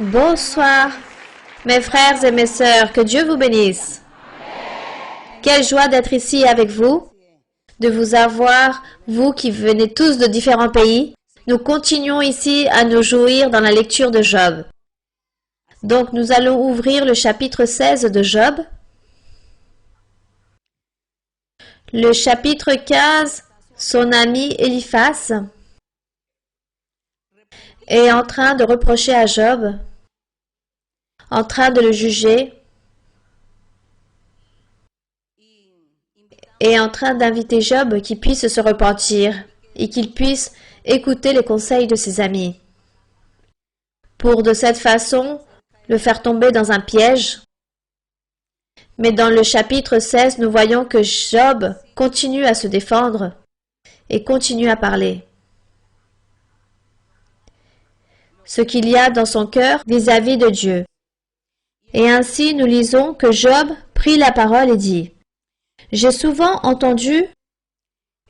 Bonsoir, mes frères et mes sœurs, que Dieu vous bénisse. Quelle joie d'être ici avec vous, de vous avoir, vous qui venez tous de différents pays. Nous continuons ici à nous jouir dans la lecture de Job. Donc nous allons ouvrir le chapitre 16 de Job. Le chapitre 15, son ami Eliphaz est en train de reprocher à Job, en train de le juger et en train d'inviter Job qu'il puisse se repentir et qu'il puisse écouter les conseils de ses amis pour de cette façon le faire tomber dans un piège. Mais dans le chapitre 16, nous voyons que Job continue à se défendre et continue à parler. Ce qu'il y a dans son cœur vis-à-vis de Dieu. Et ainsi, nous lisons que Job prit la parole et dit « J'ai souvent entendu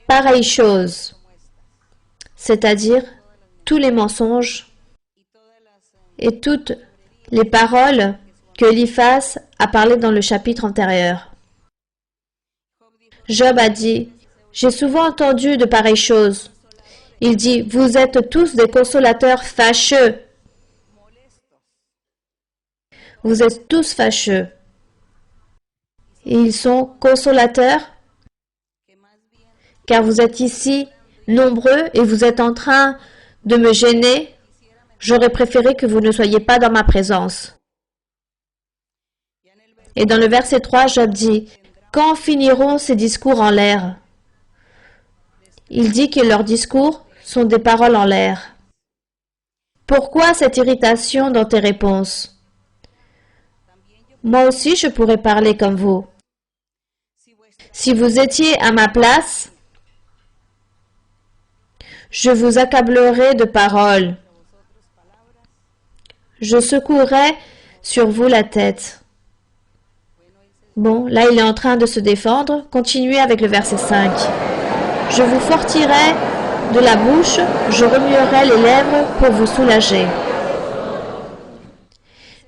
pareille chose, c'est-à-dire tous les mensonges et toutes les paroles que Eliphaz a parlé dans le chapitre antérieur. Job a dit « J'ai souvent entendu de pareilles choses. » Il dit « Vous êtes tous des consolateurs fâcheux. » Vous êtes tous fâcheux. Et ils sont consolateurs, car vous êtes ici nombreux et vous êtes en train de me gêner. J'aurais préféré que vous ne soyez pas dans ma présence. Et dans le verset 3, Job dit « Quand finiront ces discours en l'air ?» Il dit que leurs discours sont des paroles en l'air. Pourquoi cette irritation dans tes réponses? Moi aussi, je pourrais parler comme vous. Si vous étiez à ma place, je vous accablerais de paroles. Je secouerais sur vous la tête. Bon, là, il est en train de se défendre. Continuez avec le verset 5. Je vous fortirai de la bouche, je remuerai les lèvres pour vous soulager.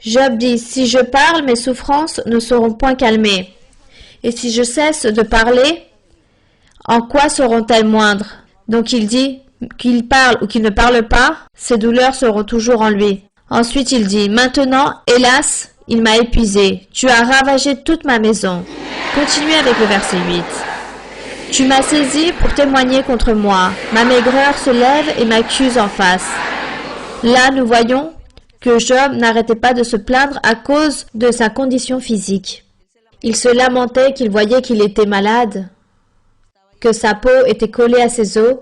Job dit, si je parle, mes souffrances ne seront point calmées. Et si je cesse de parler, en quoi seront-elles moindres? Donc il dit, qu'il parle ou qu'il ne parle pas, ses douleurs seront toujours en lui. Ensuite il dit, maintenant, hélas, il m'a épuisé. Tu as ravagé toute ma maison. Continuez avec le verset 8. Tu m'as saisi pour témoigner contre moi. Ma maigreur se lève et m'accuse en face. Là, nous voyons que Job n'arrêtait pas de se plaindre à cause de sa condition physique. Il se lamentait qu'il voyait qu'il était malade, que sa peau était collée à ses os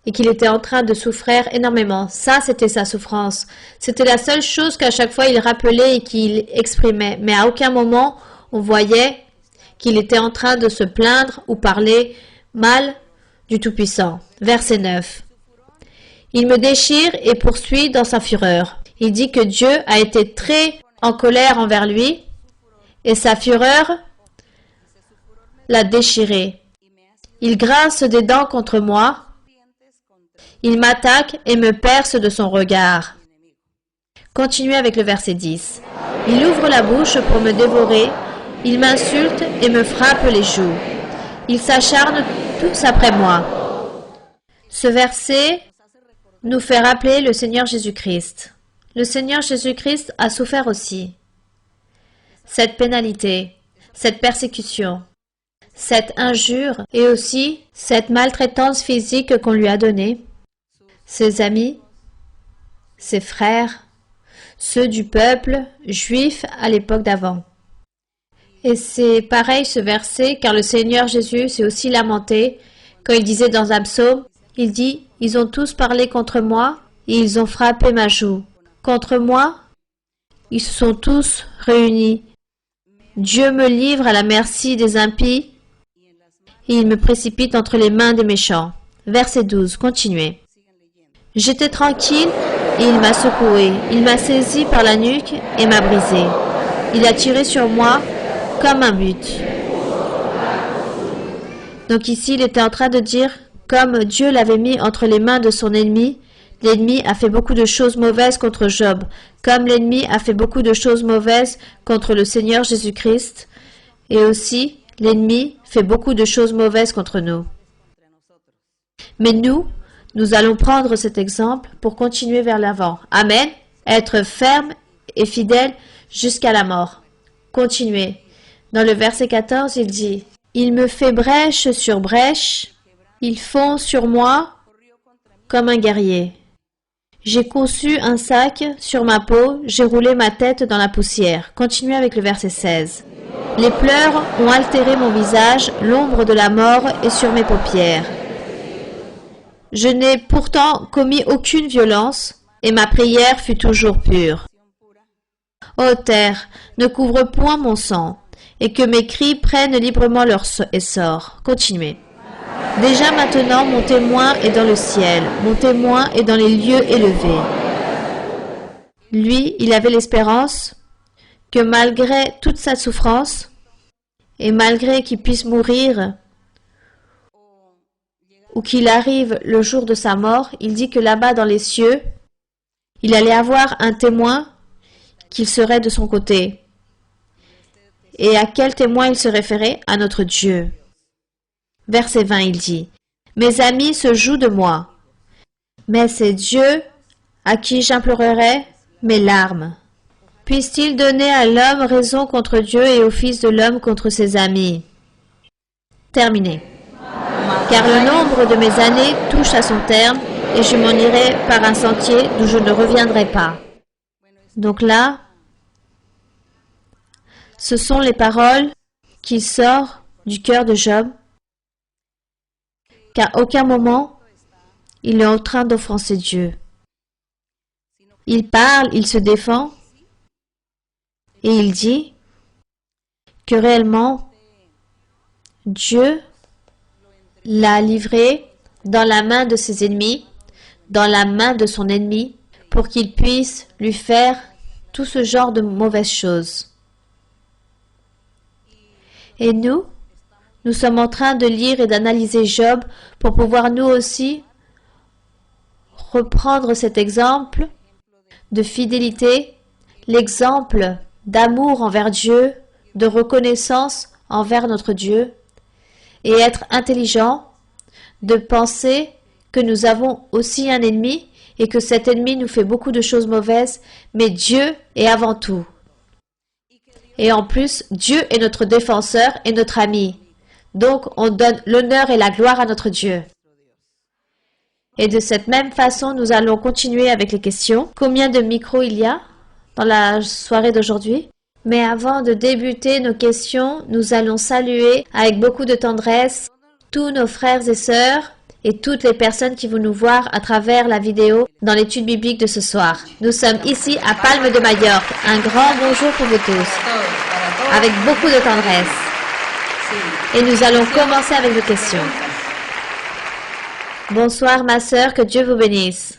et qu'il était en train de souffrir énormément. Ça, c'était sa souffrance. C'était la seule chose qu'à chaque fois il rappelait et qu'il exprimait. Mais à aucun moment, on voyait qu'il était en train de se plaindre ou parler mal du Tout-Puissant. Verset 9. Il me déchire et poursuit dans sa fureur. Il dit que Dieu a été très en colère envers lui et sa fureur l'a déchiré. Il grince des dents contre moi. Il m'attaque et me perce de son regard. Continuez avec le verset 10. Il ouvre la bouche pour me dévorer. Il m'insulte et me frappe les joues. Il s'acharne tous après moi. Ce verset nous fait rappeler le Seigneur Jésus-Christ. Le Seigneur Jésus-Christ a souffert aussi. Cette pénalité, cette persécution, cette injure et aussi cette maltraitance physique qu'on lui a donnée. Ses amis, ses frères, ceux du peuple juif à l'époque d'avant. Et c'est pareil ce verset, car le Seigneur Jésus s'est aussi lamenté quand il disait dans un psaume, il dit, ils ont tous parlé contre moi et ils ont frappé ma joue. Contre moi, ils se sont tous réunis. Dieu me livre à la merci des impies et il me précipite entre les mains des méchants. Verset 12, continuez. J'étais tranquille et il m'a secoué. Il m'a saisi par la nuque et m'a brisé. Il a tiré sur moi comme un but. Donc ici, il était en train de dire, comme Dieu l'avait mis entre les mains de son ennemi, l'ennemi a fait beaucoup de choses mauvaises contre Job, comme l'ennemi a fait beaucoup de choses mauvaises contre le Seigneur Jésus-Christ, et aussi l'ennemi fait beaucoup de choses mauvaises contre nous. Mais nous allons prendre cet exemple pour continuer vers l'avant. Amen. Être ferme et fidèle jusqu'à la mort. Continuez. Dans le verset 14, il dit « Il me fait brèche sur brèche, il fond sur moi comme un guerrier. J'ai conçu un sac sur ma peau, j'ai roulé ma tête dans la poussière. » Continuez avec le verset 16. « Les pleurs ont altéré mon visage, l'ombre de la mort est sur mes paupières. Je n'ai pourtant commis aucune violence, et ma prière fut toujours pure. Ô terre, ne couvre point mon sang, et que mes cris prennent librement leur essor. » Continuez. « Déjà maintenant, mon témoin est dans le ciel, mon témoin est dans les lieux élevés. » Lui, il avait l'espérance que malgré toute sa souffrance, et malgré qu'il puisse mourir, ou qu'il arrive le jour de sa mort, il dit que là-bas dans les cieux, il allait avoir un témoin qu'il serait de son côté. Et à quel témoin il se référait? À notre Dieu. Verset 20, il dit « Mes amis se jouent de moi, mais c'est Dieu à qui j'implorerai mes larmes. Puisse-t-il donner à l'homme raison contre Dieu et au Fils de l'homme contre ses amis. » Terminé. Car le nombre de mes années touche à son terme, et je m'en irai par un sentier d'où je ne reviendrai pas. Donc là, ce sont les paroles qui sortent du cœur de Job, qu'à aucun moment, il est en train d'offenser Dieu. Il parle, il se défend, et il dit que réellement, Dieu l'a livré dans la main de ses ennemis, dans la main de son ennemi, pour qu'il puisse lui faire tout ce genre de mauvaises choses. Et nous sommes en train de lire et d'analyser Job pour pouvoir nous aussi reprendre cet exemple de fidélité, l'exemple d'amour envers Dieu, de reconnaissance envers notre Dieu, et être intelligent, de penser que nous avons aussi un ennemi et que cet ennemi nous fait beaucoup de choses mauvaises, mais Dieu est avant tout. Et en plus, Dieu est notre défenseur et notre ami. Donc, on donne l'honneur et la gloire à notre Dieu. Et de cette même façon, nous allons continuer avec les questions. Combien de micros il y a dans la soirée d'aujourd'hui? Mais avant de débuter nos questions, nous allons saluer avec beaucoup de tendresse tous nos frères et sœurs et toutes les personnes qui vont nous voir à travers la vidéo dans l'étude biblique de ce soir. Nous sommes ici à Palme de Majorque. Un grand bonjour pour vous tous, avec beaucoup de tendresse. Et nous allons commencer avec vos questions. Bonsoir ma sœur, que Dieu vous bénisse.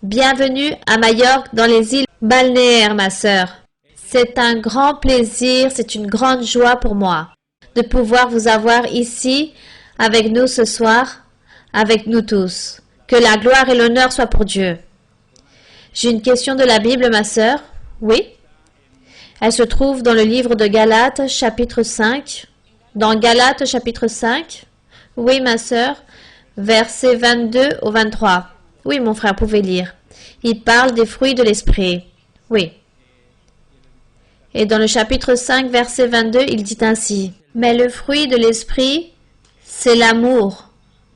Bienvenue à Majorque dans les îles balnéaires, ma sœur. C'est un grand plaisir, c'est une grande joie pour moi de pouvoir vous avoir ici avec nous ce soir, avec nous tous. Que la gloire et l'honneur soient pour Dieu. J'ai une question de la Bible, ma sœur. Oui. Elle se trouve dans le livre de Galates, chapitre 5. Dans Galates, chapitre 5. Oui, ma sœur. Versets 22 au 23. Oui, mon frère, vous pouvez lire. Il parle des fruits de l'esprit. Oui. Et dans le chapitre 5, verset 22, il dit ainsi. Mais le fruit de l'esprit, c'est l'amour,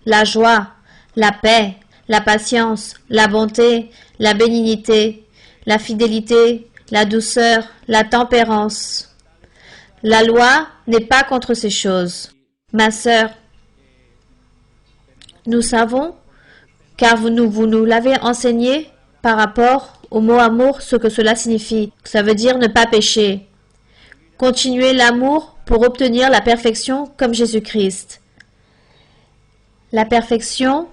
la joie, la paix, la patience, la bonté, la bénignité, la fidélité, la douceur, la tempérance. La loi n'est pas contre ces choses. Ma sœur, nous savons, car vous nous l'avez enseigné par rapport au mot amour, ce que cela signifie. Ça veut dire ne pas pécher. Continuer l'amour pour obtenir la perfection comme Jésus-Christ. La perfection,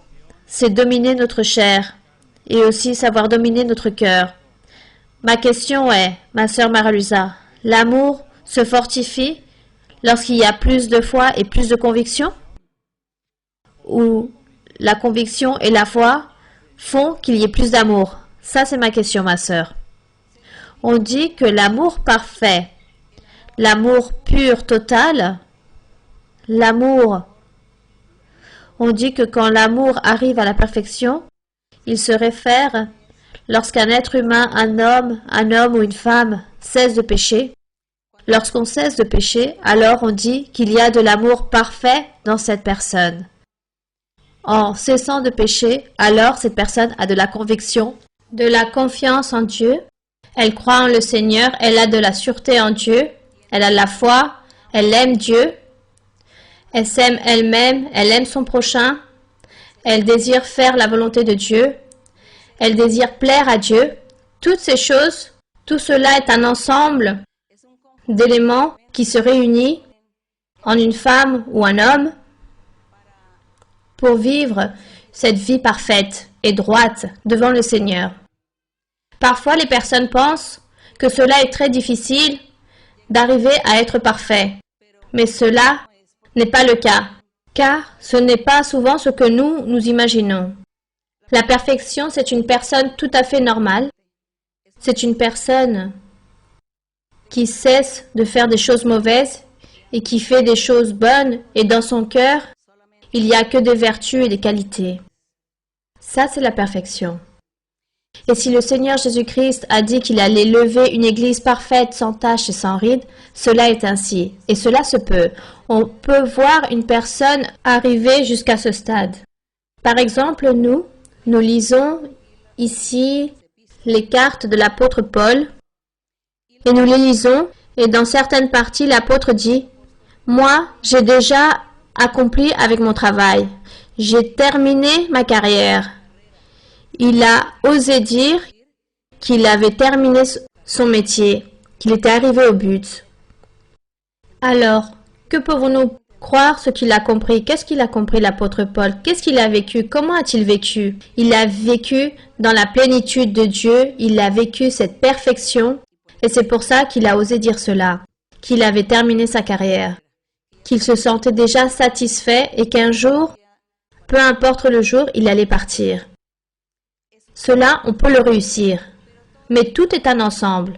c'est dominer notre chair et aussi savoir dominer notre cœur. Ma question est, ma sœur Maralusa, l'amour se fortifie lorsqu'il y a plus de foi et plus de conviction? Ou la conviction et la foi font qu'il y ait plus d'amour? Ça, c'est ma question, ma sœur. On dit que l'amour parfait, l'amour pur, total, l'amour, on dit que quand l'amour arrive à la perfection, il se réfère lorsqu'un être humain, un homme ou une femme cesse de pécher. Lorsqu'on cesse de pécher, alors on dit qu'il y a de l'amour parfait dans cette personne. En cessant de pécher, alors cette personne a de la conviction, de la confiance en Dieu. Elle croit en le Seigneur, elle a de la sûreté en Dieu, elle a la foi, elle aime Dieu, elle s'aime elle-même, elle aime son prochain, elle désire faire la volonté de Dieu, elle désire plaire à Dieu. Toutes ces choses, tout cela est un ensemble d'éléments qui se réunissent en une femme ou un homme pour vivre cette vie parfaite et droite devant le Seigneur. Parfois, les personnes pensent que cela est très difficile d'arriver à être parfait, mais cela n'est pas le cas, car ce n'est pas souvent ce que nous imaginons. La perfection, c'est une personne tout à fait normale. C'est une personne qui cesse de faire des choses mauvaises et qui fait des choses bonnes, et dans son cœur, il n'y a que des vertus et des qualités. Ça, c'est la perfection. Et si le Seigneur Jésus-Christ a dit qu'il allait lever une église parfaite, sans tache et sans ride, cela est ainsi. Et cela se peut. On peut voir une personne arriver jusqu'à ce stade. Par exemple, nous lisons ici les cartes de l'apôtre Paul, et nous les lisons, et dans certaines parties, l'apôtre dit « Moi, j'ai déjà accompli avec mon travail. J'ai terminé ma carrière. » Il a osé dire qu'il avait terminé son métier, qu'il était arrivé au but. Alors, que pouvons-nous croire ce qu'il a compris? Qu'est-ce qu'il a compris, l'apôtre Paul? Qu'est-ce qu'il a vécu? Comment a-t-il vécu? Il a vécu dans la plénitude de Dieu, il a vécu cette perfection, et c'est pour ça qu'il a osé dire cela, qu'il avait terminé sa carrière, qu'il se sentait déjà satisfait et qu'un jour, peu importe le jour, il allait partir. Cela, on peut le réussir. Mais tout est un ensemble.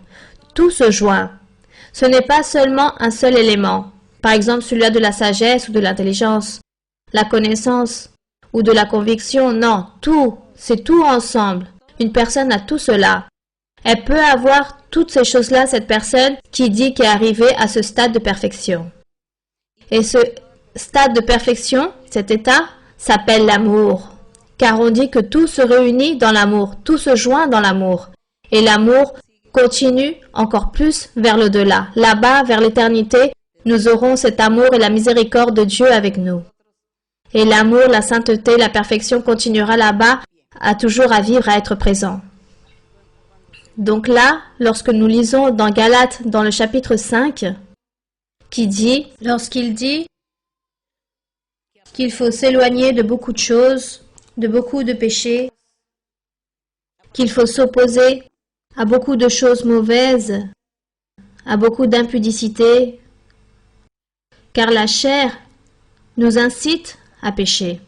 Tout se joint. Ce n'est pas seulement un seul élément. Par exemple, celui-là de la sagesse ou de l'intelligence, la connaissance ou de la conviction. Non, tout. C'est tout ensemble. Une personne a tout cela. Elle peut avoir toutes ces choses-là, cette personne qui dit qu'elle est arrivée à ce stade de perfection. Et ce stade de perfection, cet état, s'appelle l'amour. Car on dit que tout se réunit dans l'amour, tout se joint dans l'amour. Et l'amour continue encore plus vers l'au-delà. Là-bas, vers l'éternité, nous aurons cet amour et la miséricorde de Dieu avec nous. Et l'amour, la sainteté, la perfection continuera là-bas, à toujours à vivre, à être présent. Donc là, lorsque nous lisons dans Galates, dans le chapitre 5, lorsqu'il dit qu'il faut s'éloigner de beaucoup de choses, de beaucoup de péchés, qu'il faut s'opposer à beaucoup de choses mauvaises, à beaucoup d'impudicité, car la chair nous incite à pécher.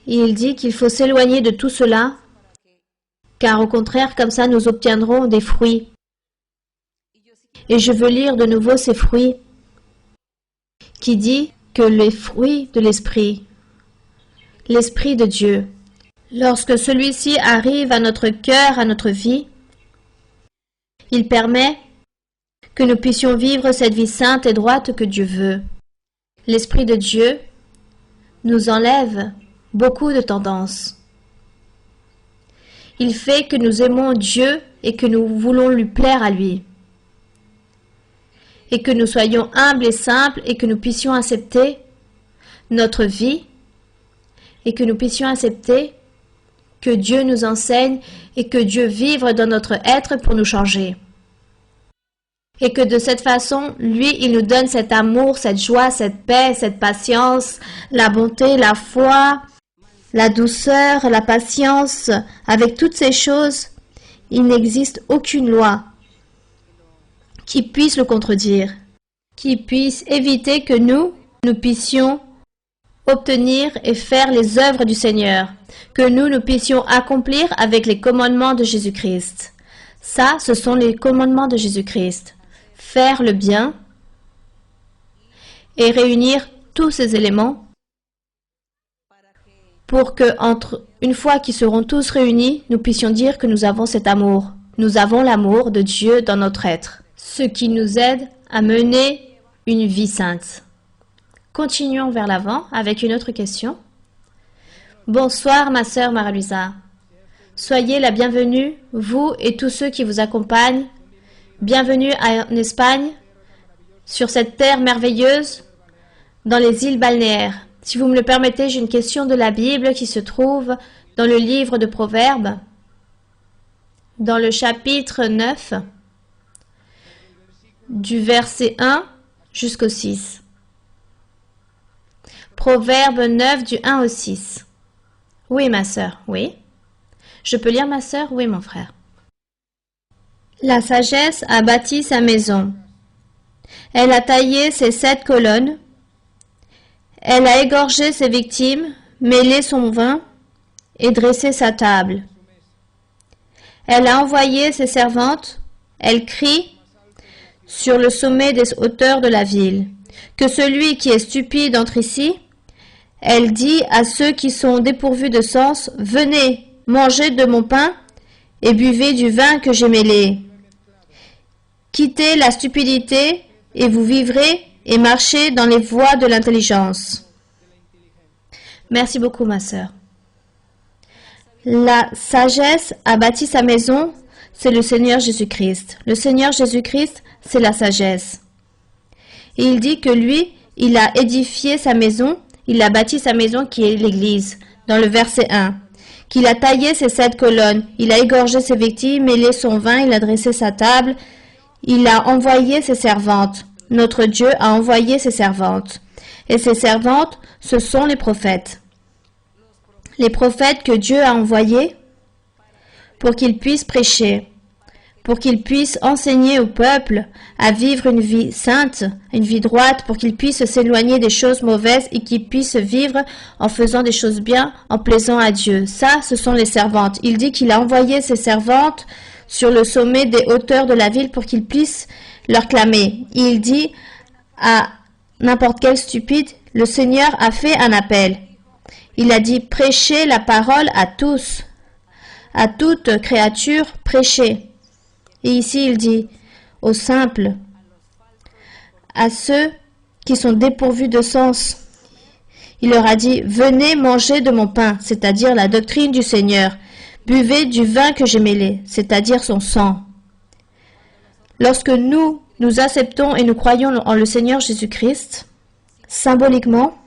Il dit qu'il faut s'éloigner de tout cela, car au contraire, comme ça, nous obtiendrons des fruits. Et je veux lire de nouveau ces fruits, qui dit que les fruits de l'esprit, l'Esprit de Dieu, lorsque celui-ci arrive à notre cœur, à notre vie, il permet que nous puissions vivre cette vie sainte et droite que Dieu veut. L'Esprit de Dieu nous enlève beaucoup de tendances. Il fait que nous aimons Dieu et que nous voulons lui plaire à lui. Et que nous soyons humbles et simples et que nous puissions accepter notre vie et que nous puissions accepter que Dieu nous enseigne et que Dieu vive dans notre être pour nous changer. Et que de cette façon, lui, il nous donne cet amour, cette joie, cette paix, cette patience, la bonté, la foi, la douceur, la patience. Avec toutes ces choses, il n'existe aucune loi qui puisse le contredire, qui puisse éviter que nous puissions obtenir et faire les œuvres du Seigneur, que nous puissions accomplir avec les commandements de Jésus-Christ. Ça, ce sont les commandements de Jésus-Christ. Faire le bien et réunir tous ces éléments pour que, une fois qu'ils seront tous réunis, nous puissions dire que nous avons cet amour. Nous avons l'amour de Dieu dans notre être, ce qui nous aide à mener une vie sainte. Continuons vers l'avant avec une autre question. Bonsoir, ma sœur Marie-Louisa. Soyez la bienvenue, vous et tous ceux qui vous accompagnent. Bienvenue en Espagne, sur cette terre merveilleuse, dans les îles balnéaires. Si vous me le permettez, j'ai une question de la Bible qui se trouve dans le livre de Proverbes, dans le chapitre 9, du verset 1 jusqu'au 6. Proverbe 9 du 1 au 6. Oui, ma sœur, oui. Je peux lire, ma sœur? Oui, mon frère. La sagesse a bâti sa maison. Elle a taillé ses 7 colonnes. Elle a égorgé ses victimes, mêlé son vin et dressé sa table. Elle a envoyé ses servantes. Elle crie sur le sommet des hauteurs de la ville. Que celui qui est stupide entre ici. Elle dit à ceux qui sont dépourvus de sens, « Venez, mangez de mon pain et buvez du vin que j'ai mêlé. Quittez la stupidité et vous vivrez et marchez dans les voies de l'intelligence. » Merci beaucoup, ma sœur. La sagesse a bâti sa maison, c'est le Seigneur Jésus-Christ. Le Seigneur Jésus-Christ, c'est la sagesse. Et il dit que lui, il a édifié sa maison, il a bâti sa maison qui est l'Église, dans le verset 1. Qu'il a taillé ses 7 colonnes, il a égorgé ses victimes, mêlé son vin, il a dressé sa table, il a envoyé ses servantes. Notre Dieu a envoyé ses servantes. Et ces servantes, ce sont les prophètes. Les prophètes que Dieu a envoyés pour qu'ils puissent prêcher, pour qu'ils puissent enseigner au peuple à vivre une vie sainte, une vie droite, pour qu'ils puissent s'éloigner des choses mauvaises et qu'ils puissent vivre en faisant des choses bien, en plaisant à Dieu. Ça, ce sont les servantes. Il dit qu'il a envoyé ses servantes sur le sommet des hauteurs de la ville pour qu'ils puissent leur clamer. Il dit à n'importe quel stupide, le Seigneur a fait un appel. Il a dit, prêchez la parole à tous, à toute créature, prêchez. Et ici, il dit aux simples, à ceux qui sont dépourvus de sens. Il leur a dit, venez manger de mon pain, c'est-à-dire la doctrine du Seigneur. Buvez du vin que j'ai mêlé, c'est-à-dire son sang. Lorsque nous acceptons et nous croyons en le Seigneur Jésus-Christ, symboliquement,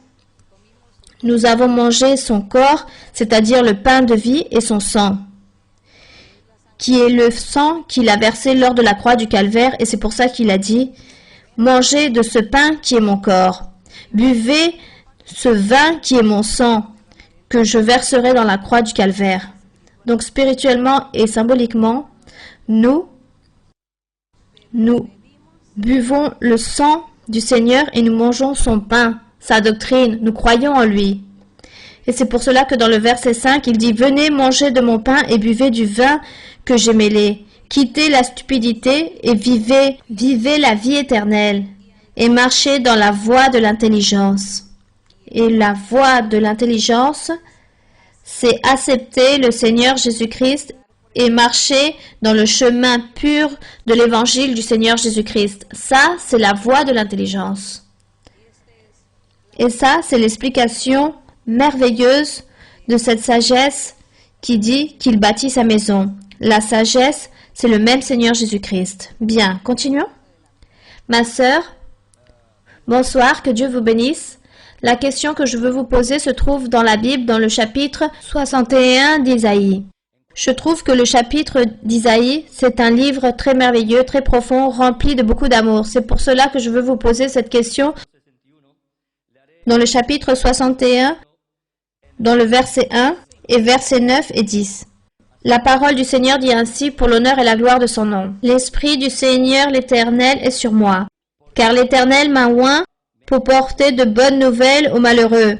nous avons mangé son corps, c'est-à-dire le pain de vie et son sang, qui est le sang qu'il a versé lors de la croix du calvaire, et c'est pour ça qu'il a dit « Mangez de ce pain qui est mon corps, buvez ce vin qui est mon sang, que je verserai dans la croix du calvaire. » Donc spirituellement et symboliquement, nous buvons le sang du Seigneur et nous mangeons son pain, sa doctrine, nous croyons en lui. Et c'est pour cela que dans le verset 5, il dit « Venez manger de mon pain et buvez du vin que j'ai mêlé. Quittez la stupidité et vivez la vie éternelle et marchez dans la voie de l'intelligence. » Et la voie de l'intelligence, c'est accepter le Seigneur Jésus-Christ et marcher dans le chemin pur de l'évangile du Seigneur Jésus-Christ. Ça, c'est la voie de l'intelligence. Et ça, c'est l'explication merveilleuse de cette sagesse qui dit qu'il bâtit sa maison. La sagesse, c'est le même Seigneur Jésus-Christ. Bien, continuons. Ma sœur, bonsoir, que Dieu vous bénisse. La question que je veux vous poser se trouve dans la Bible, dans le chapitre 61 d'Isaïe. Je trouve que le chapitre d'Isaïe, c'est un livre très merveilleux, très profond, rempli de beaucoup d'amour. C'est pour cela que je veux vous poser cette question dans le chapitre 61, dans le verset 1 et versets 9 et 10. La parole du Seigneur dit ainsi pour l'honneur et la gloire de son nom. L'Esprit du Seigneur l'Éternel est sur moi, car l'Éternel m'a oint pour porter de bonnes nouvelles aux malheureux.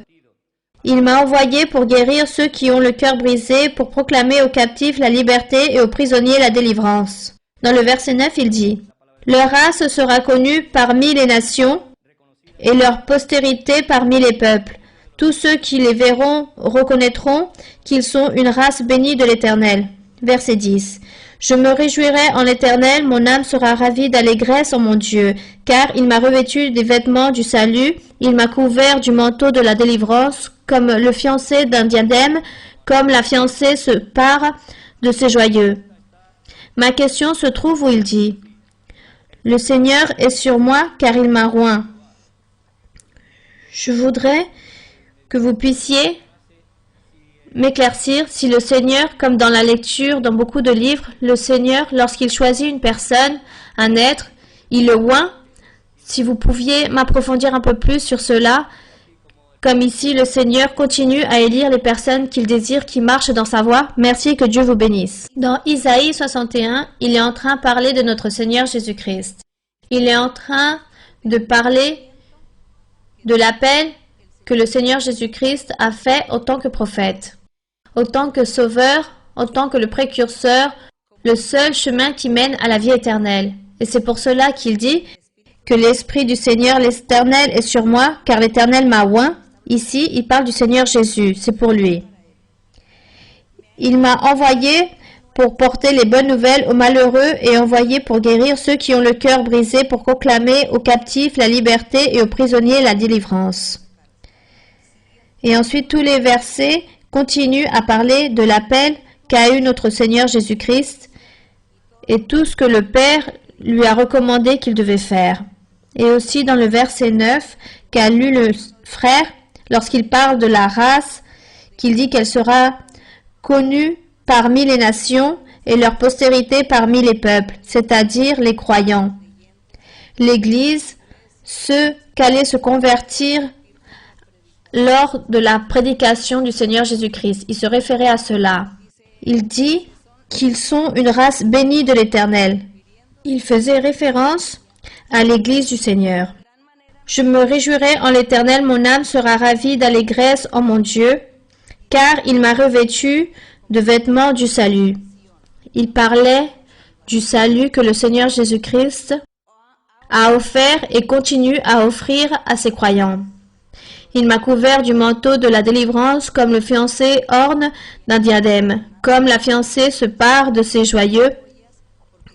Il m'a envoyé pour guérir ceux qui ont le cœur brisé, pour proclamer aux captifs la liberté et aux prisonniers la délivrance. Dans le verset 9, il dit « Leur race sera connue parmi les nations et leur postérité parmi les peuples. Tous ceux qui les verront reconnaîtront qu'ils sont une race bénie de l'Éternel. » Verset 10. Je me réjouirai en l'Éternel, mon âme sera ravie d'allégresse en mon Dieu, car il m'a revêtu des vêtements du salut, il m'a couvert du manteau de la délivrance, comme le fiancé d'un diadème, comme la fiancée se pare de ses joyeux. Ma question se trouve où il dit « Le Seigneur est sur moi, car il m'a oint. » Je voudrais que vous puissiez m'éclaircir si le Seigneur, comme dans la lecture dans beaucoup de livres, le Seigneur, lorsqu'il choisit une personne, un être, il le oint. Si vous pouviez m'approfondir un peu plus sur cela, comme ici le Seigneur continue à élire les personnes qu'il désire qui marchent dans sa voie. Merci et que Dieu vous bénisse. Dans Isaïe 61, il est en train de parler de notre Seigneur Jésus-Christ. Il est en train de parler de l'appel que le Seigneur Jésus-Christ a fait en tant que prophète, en tant que sauveur, en tant que le précurseur, le seul chemin qui mène à la vie éternelle. Et c'est pour cela qu'il dit que l'Esprit du Seigneur, l'Éternel, est sur moi, car l'Éternel m'a oint. Ici, il parle du Seigneur Jésus, c'est pour lui. Il m'a envoyé pour porter les bonnes nouvelles aux malheureux et envoyé pour guérir ceux qui ont le cœur brisé, pour proclamer aux captifs la liberté et aux prisonniers la délivrance. Et ensuite, tous les versets continuent à parler de l'appel qu'a eu notre Seigneur Jésus-Christ et tout ce que le Père lui a recommandé qu'il devait faire. Et aussi dans le verset 9 qu'a lu le frère, lorsqu'il parle de la race, qu'il dit qu'elle sera connue parmi les nations et leur postérité parmi les peuples, c'est-à-dire les croyants. L'Église, ceux qu'allaient se convertir lors de la prédication du Seigneur Jésus-Christ. Il se référait à cela. Il dit qu'ils sont une race bénie de l'Éternel. Il faisait référence à l'Église du Seigneur. Je me réjouirai en l'Éternel, mon âme sera ravie d'allégresse en mon Dieu, car il m'a revêtu de vêtements du salut. Il parlait du salut que le Seigneur Jésus-Christ a offert et continue à offrir à ses croyants. Il m'a couvert du manteau de la délivrance comme le fiancé orne d'un diadème, comme la fiancée se pare de ses joyeux,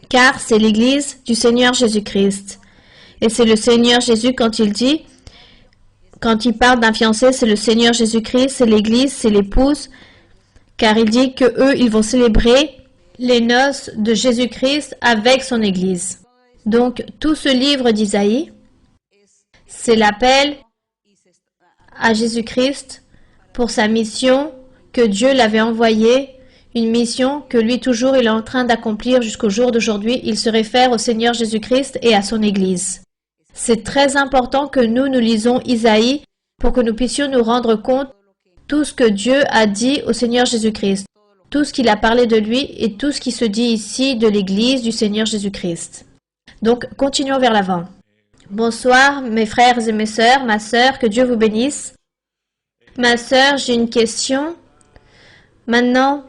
car c'est l'Église du Seigneur Jésus-Christ. Et c'est le Seigneur Jésus quand il parle d'un fiancé, c'est le Seigneur Jésus-Christ, c'est l'Église, c'est l'épouse, car il dit que eux, ils vont célébrer les noces de Jésus-Christ avec son Église. Donc, tout ce livre d'Isaïe, c'est l'appel à Jésus-Christ pour sa mission que Dieu l'avait envoyée, une mission que lui toujours il est en train d'accomplir jusqu'au jour d'aujourd'hui. Il se réfère au Seigneur Jésus-Christ et à son Église. C'est très important que nous lisons Isaïe pour que nous puissions nous rendre compte de tout ce que Dieu a dit au Seigneur Jésus-Christ, tout ce qu'il a parlé de lui et tout ce qui se dit ici de l'Église du Seigneur Jésus-Christ. Donc, continuons vers l'avant. Bonsoir mes frères et mes sœurs, ma sœur, que Dieu vous bénisse. Ma sœur, j'ai une question. Maintenant,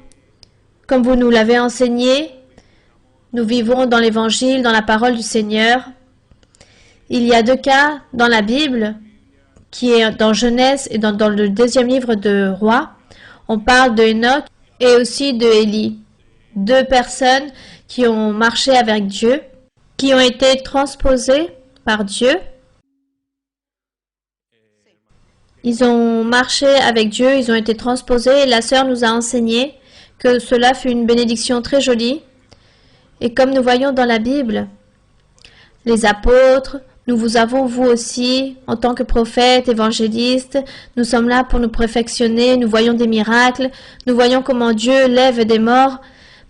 comme vous nous l'avez enseigné, nous vivons dans l'Évangile, dans la parole du Seigneur. Il y a deux cas dans la Bible, qui est dans Genèse et dans le deuxième livre de Rois. On parle de Enoch et aussi de Élie. Deux personnes qui ont marché avec Dieu, qui ont été transposées par Dieu. Ils ont marché avec Dieu, ils ont été transposés et la sœur nous a enseigné que cela fut une bénédiction très jolie. Et comme nous voyons dans la Bible, les apôtres, nous vous avons vous aussi, en tant que prophètes, évangélistes, nous sommes là pour nous perfectionner, nous voyons des miracles, nous voyons comment Dieu lève des morts.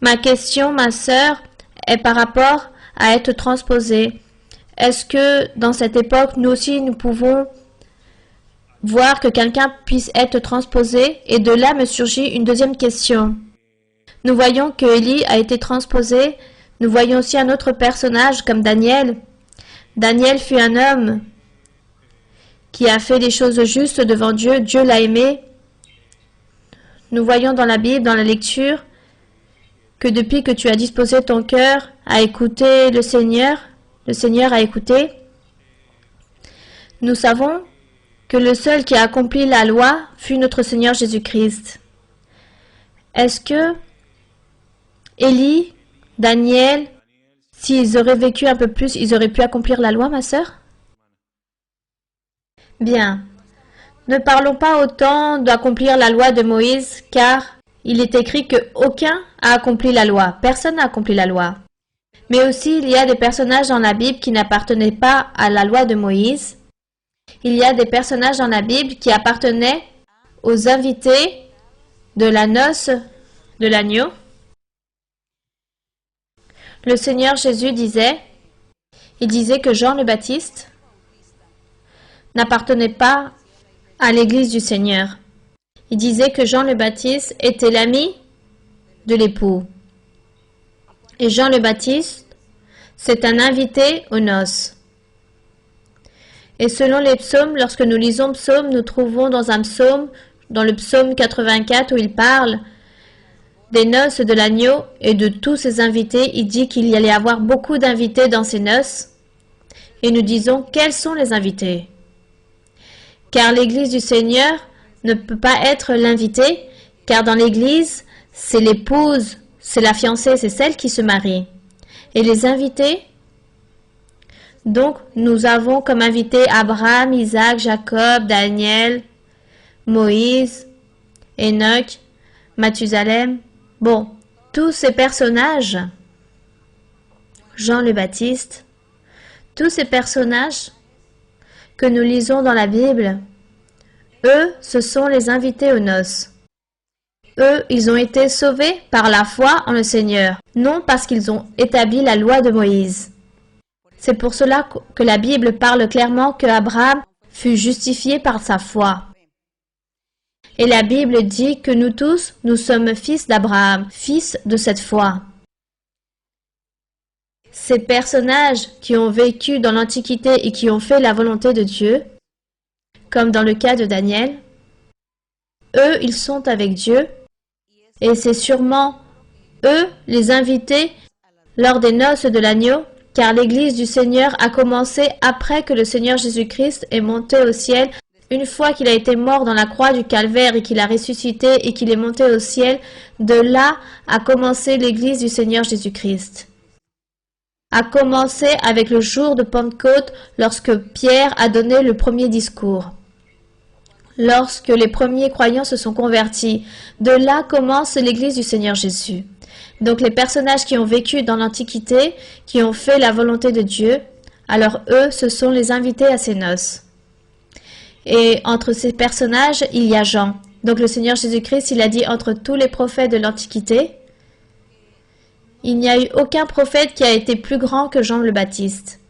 Ma question, ma sœur, est par rapport à être transposée. Est-ce que dans cette époque, nous aussi, nous pouvons voir que quelqu'un puisse être transposé? Et de là me surgit une deuxième question. Nous voyons que Élie a été transposé. Nous voyons aussi un autre personnage comme Daniel. Daniel fut un homme qui a fait des choses justes devant Dieu. Dieu l'a aimé. nous voyons dans la Bible, dans la lecture, que depuis que tu as disposé ton cœur à écouter le Seigneur a écouté, nous savons que le seul qui a accompli la loi fut notre Seigneur Jésus-Christ. Est-ce que Élie, Daniel, s'ils auraient vécu un peu plus, ils auraient pu accomplir la loi, ma sœur? Bien. Ne parlons pas autant d'accomplir la loi de Moïse, car il est écrit qu'aucun a accompli la loi. Personne n'a accompli la loi. Mais aussi, il y a des personnages dans la Bible qui n'appartenaient pas à la loi de Moïse. Il y a des personnages dans la Bible qui appartenaient aux invités de la noce de l'agneau. Le Seigneur Jésus disait que Jean le Baptiste n'appartenait pas à l'église du Seigneur. Il disait que Jean le Baptiste était l'ami de l'époux. Et Jean le Baptiste, c'est un invité aux noces. Et selon les psaumes, lorsque nous lisons psaume, nous trouvons dans un psaume, dans le psaume 84, où il parle des noces de l'agneau et de tous ses invités. Il dit qu'il y allait avoir beaucoup d'invités dans ces noces. Et nous disons, quels sont les invités? Car l'église du Seigneur ne peut pas être l'invité, car dans l'église, c'est l'épouse, c'est la fiancée, c'est celle qui se marie. Et les invités, donc nous avons comme invités Abraham, Isaac, Jacob, Daniel, Moïse, Enoch, Mathusalem. Bon, tous ces personnages, Jean le Baptiste, tous ces personnages que nous lisons dans la Bible, eux, ce sont les invités aux noces. Eux, ils ont été sauvés par la foi en le Seigneur, non parce qu'ils ont établi la loi de Moïse. C'est pour cela que la Bible parle clairement que Abraham fut justifié par sa foi. Et la Bible dit que nous tous, nous sommes fils d'Abraham, fils de cette foi. Ces personnages qui ont vécu dans l'Antiquité et qui ont fait la volonté de Dieu, comme dans le cas de Daniel, eux, ils sont avec Dieu, et c'est sûrement eux, les invités, lors des noces de l'agneau, car l'Église du Seigneur a commencé après que le Seigneur Jésus-Christ est monté au ciel. Une fois qu'il a été mort dans la croix du Calvaire et qu'il a ressuscité et qu'il est monté au ciel, de là a commencé l'Église du Seigneur Jésus-Christ. A commencé avec le jour de Pentecôte, lorsque Pierre a donné le premier discours. Lorsque les premiers croyants se sont convertis, de là commence l'Église du Seigneur Jésus. Donc les personnages qui ont vécu dans l'Antiquité, qui ont fait la volonté de Dieu, alors eux, ce sont les invités à ces noces. Et entre ces personnages, il y a Jean. Donc le Seigneur Jésus-Christ, il a dit entre tous les prophètes de l'Antiquité, il n'y a eu aucun prophète qui a été plus grand que Jean le Baptiste.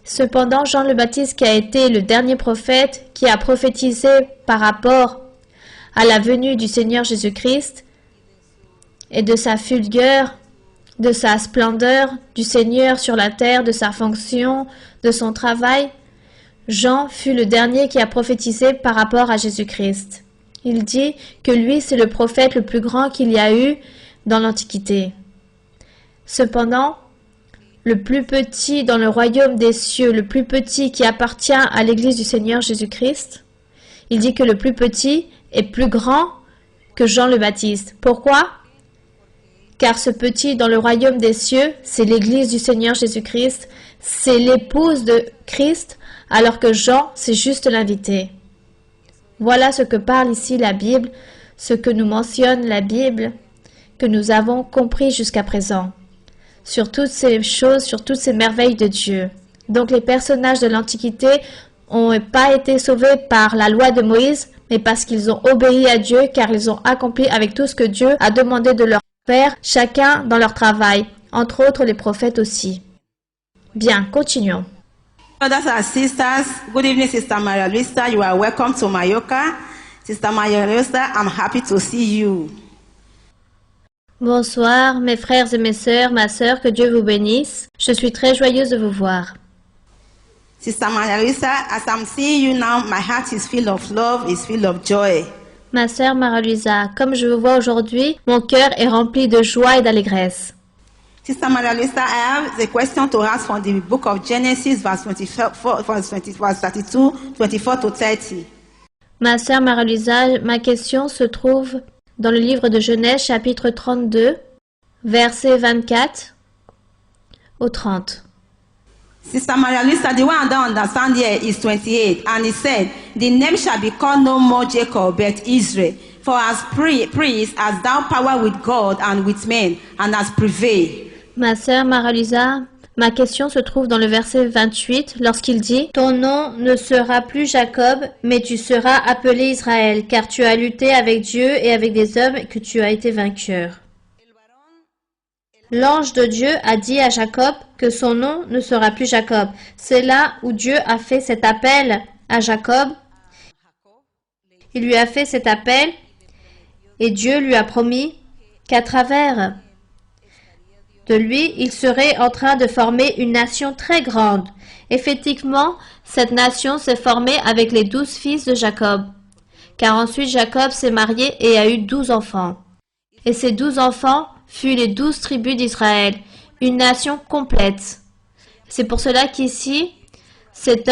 Cependant, Jean le Baptiste, qui a été le dernier prophète, qui a prophétisé par rapport à la venue du Seigneur Jésus-Christ et de sa fulgure, de sa splendeur, du Seigneur sur la terre, de sa fonction, de son travail, Jean fut le dernier qui a prophétisé par rapport à Jésus-Christ. Il dit que lui, c'est le prophète le plus grand qu'il y a eu dans l'Antiquité. Cependant, le plus petit dans le royaume des cieux, le plus petit qui appartient à l'Église du Seigneur Jésus-Christ, il dit que le plus petit est plus grand que Jean le Baptiste. Pourquoi? Car ce petit dans le royaume des cieux, c'est l'Église du Seigneur Jésus-Christ, c'est l'épouse de Christ, alors que Jean, c'est juste l'invité. Voilà ce que parle ici la Bible, ce que nous mentionne la Bible, que nous avons compris jusqu'à présent, sur toutes ces choses, sur toutes ces merveilles de Dieu. Donc les personnages de l'Antiquité n'ont pas été sauvés par la loi de Moïse, mais parce qu'ils ont obéi à Dieu, car ils ont accompli avec tout ce que Dieu a demandé de leur faire, chacun dans leur travail, entre autres les prophètes aussi. Bien, continuons. Brothers and sisters, good evening, Sister Maria Luisa. You are welcome to Mallorca. Sister Maria Luisa, I'm happy to see you. Bonsoir, mes frères et mes sœurs, ma sœur, que Dieu vous bénisse. Je suis très joyeuse de vous voir. Sister Maria Luisa, as I'm seeing you now, my heart is full of love, is full of joy. Ma sœur Marie-Louisa, comme je vous vois aujourd'hui, mon cœur est rempli de joie et d'allégresse. Sister Maria Luisa, I have a question to ask from the book of Genesis, verse 32, 24 to 30. Ma sœur Marie-Louisa, ma question se trouve dans le livre de Genèse, chapitre 32, versets 24 au 30. Sister Maria Luisa, the one I don't understand here is 28, and he said, the name shall be called no more Jacob, but Israel. For as priest hast thou power with God and with men, and hast prevailed. Ma sœur Marie-Louisa, ma question se trouve dans le verset 28, lorsqu'il dit « Ton nom ne sera plus Jacob, mais tu seras appelé Israël, car tu as lutté avec Dieu et avec des hommes et que tu as été vainqueur. » L'ange de Dieu a dit à Jacob que son nom ne sera plus Jacob. C'est là où Dieu a fait cet appel à Jacob. Il lui a fait cet appel et Dieu lui a promis qu'à travers de lui, il serait en train de former une nation très grande. Effectivement, cette nation s'est formée avec les 12 fils de Jacob. Car ensuite Jacob s'est marié et a eu 12 enfants. Et ces 12 enfants furent les 12 tribus d'Israël, une nation complète. C'est pour cela qu'ici, cet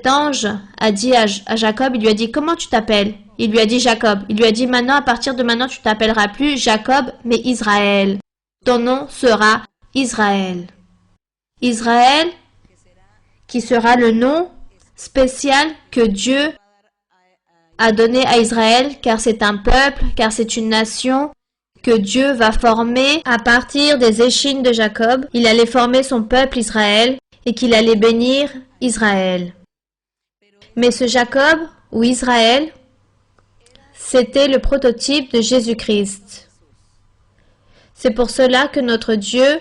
ange a dit à Jacob, il lui a dit « Comment tu t'appelles » Il lui a dit Jacob. Il lui a dit « Maintenant, à partir de maintenant, tu t'appelleras plus Jacob, mais Israël. Ton nom sera Israël. » Israël, qui sera le nom spécial que Dieu a donné à Israël, car c'est un peuple, car c'est une nation que Dieu va former à partir des échines de Jacob. Il allait former son peuple Israël et qu'il allait bénir Israël. Mais ce Jacob, ou Israël, c'était le prototype de Jésus-Christ. C'est pour cela que notre Dieu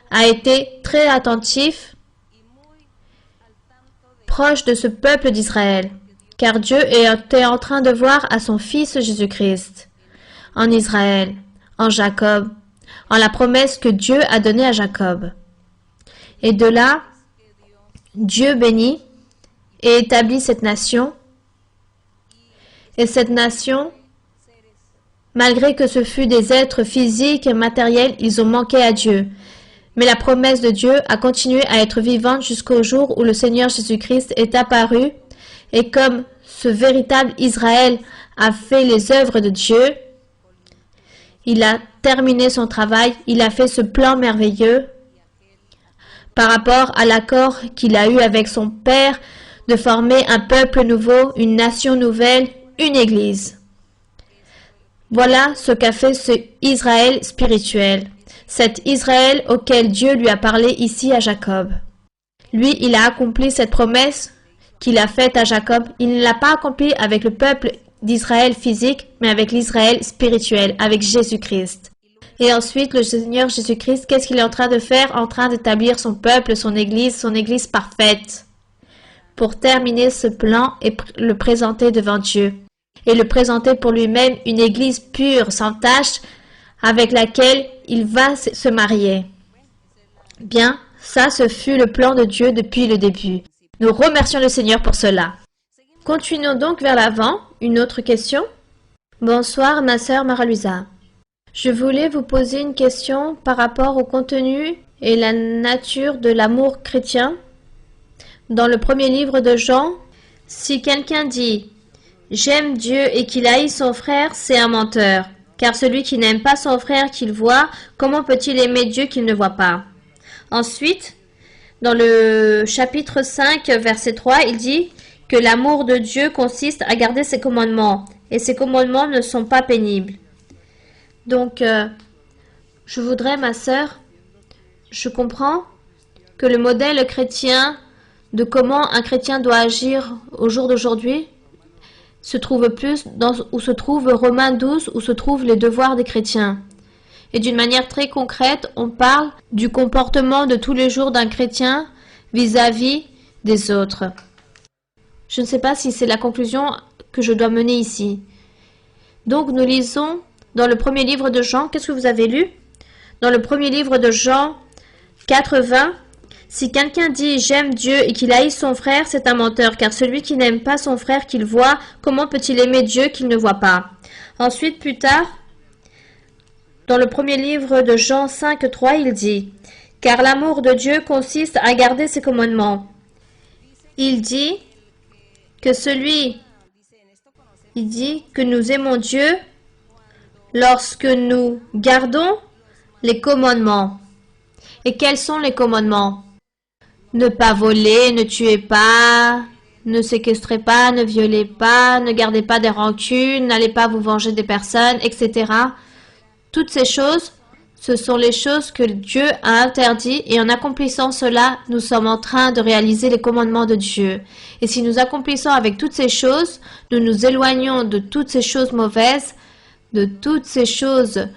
a été très attentif, proche de ce peuple d'Israël, car Dieu était en train de voir à son Fils Jésus-Christ, en Israël, en Jacob, en la promesse que Dieu a donnée à Jacob. Et de là, Dieu bénit et établit cette nation. Et cette nation, malgré que ce fût des êtres physiques et matériels, ils ont manqué à Dieu. Mais la promesse de Dieu a continué à être vivante jusqu'au jour où le Seigneur Jésus-Christ est apparu. Et comme ce véritable Israël a fait les œuvres de Dieu, il a terminé son travail, il a fait ce plan merveilleux par rapport à l'accord qu'il a eu avec son Père de former un peuple nouveau, une nation nouvelle, une église. Voilà ce qu'a fait ce Israël spirituel, cet Israël auquel Dieu lui a parlé ici à Jacob. Lui, il a accompli cette promesse qu'il a faite à Jacob. Il ne l'a pas accomplie avec le peuple d'Israël physique, mais avec l'Israël spirituel, avec Jésus-Christ. Et ensuite, le Seigneur Jésus-Christ, qu'est-ce qu'il est en train de faire? En train d'établir son peuple, son église parfaite, pour terminer ce plan et le présenter devant Dieu. Et le présenter pour lui-même une église pure, sans tache, avec laquelle il va se marier. Bien, ça, ce fut le plan de Dieu depuis le début. Nous remercions le Seigneur pour cela. Continuons donc vers l'avant. Une autre question? Bonsoir, ma sœur Marie-Louisa. Je voulais vous poser une question par rapport au contenu et la nature de l'amour chrétien. Dans le premier livre de Jean, si quelqu'un dit « J'aime Dieu » et qu'il haït son frère, c'est un menteur. Car celui qui n'aime pas son frère qu'il voit, comment peut-il aimer Dieu qu'il ne voit pas? Ensuite, dans le chapitre 5, verset 3, il dit que l'amour de Dieu consiste à garder ses commandements, et ses commandements ne sont pas pénibles. Donc, je voudrais, ma sœur, je comprends que le modèle chrétien de comment un chrétien doit agir au jour d'aujourd'hui se trouve plus où se trouve Romains 12, où se trouvent les devoirs des chrétiens. Et d'une manière très concrète, on parle du comportement de tous les jours d'un chrétien vis-à-vis des autres. Je ne sais pas si c'est la conclusion que je dois mener ici. Donc nous lisons dans le premier livre de Jean, qu'est-ce que vous avez lu? Dans le premier livre de Jean 4:20, Si quelqu'un dit « j'aime Dieu » et qu'il haït son frère, c'est un menteur, car celui qui n'aime pas son frère qu'il voit, comment peut-il aimer Dieu qu'il ne voit pas? Ensuite, plus tard, dans le premier livre de Jean 5,3, il dit « car l'amour de Dieu consiste à garder ses commandements ». Il dit que nous aimons Dieu lorsque nous gardons les commandements. Et quels sont les commandements? Ne pas voler, ne tuez pas, ne séquestrez pas, ne violez pas, ne gardez pas des rancunes, n'allez pas vous venger des personnes, etc. Toutes ces choses, ce sont les choses que Dieu a interdites et en accomplissant cela, nous sommes en train de réaliser les commandements de Dieu. Et si nous accomplissons avec toutes ces choses, nous nous éloignons de toutes ces choses mauvaises, de toutes ces choses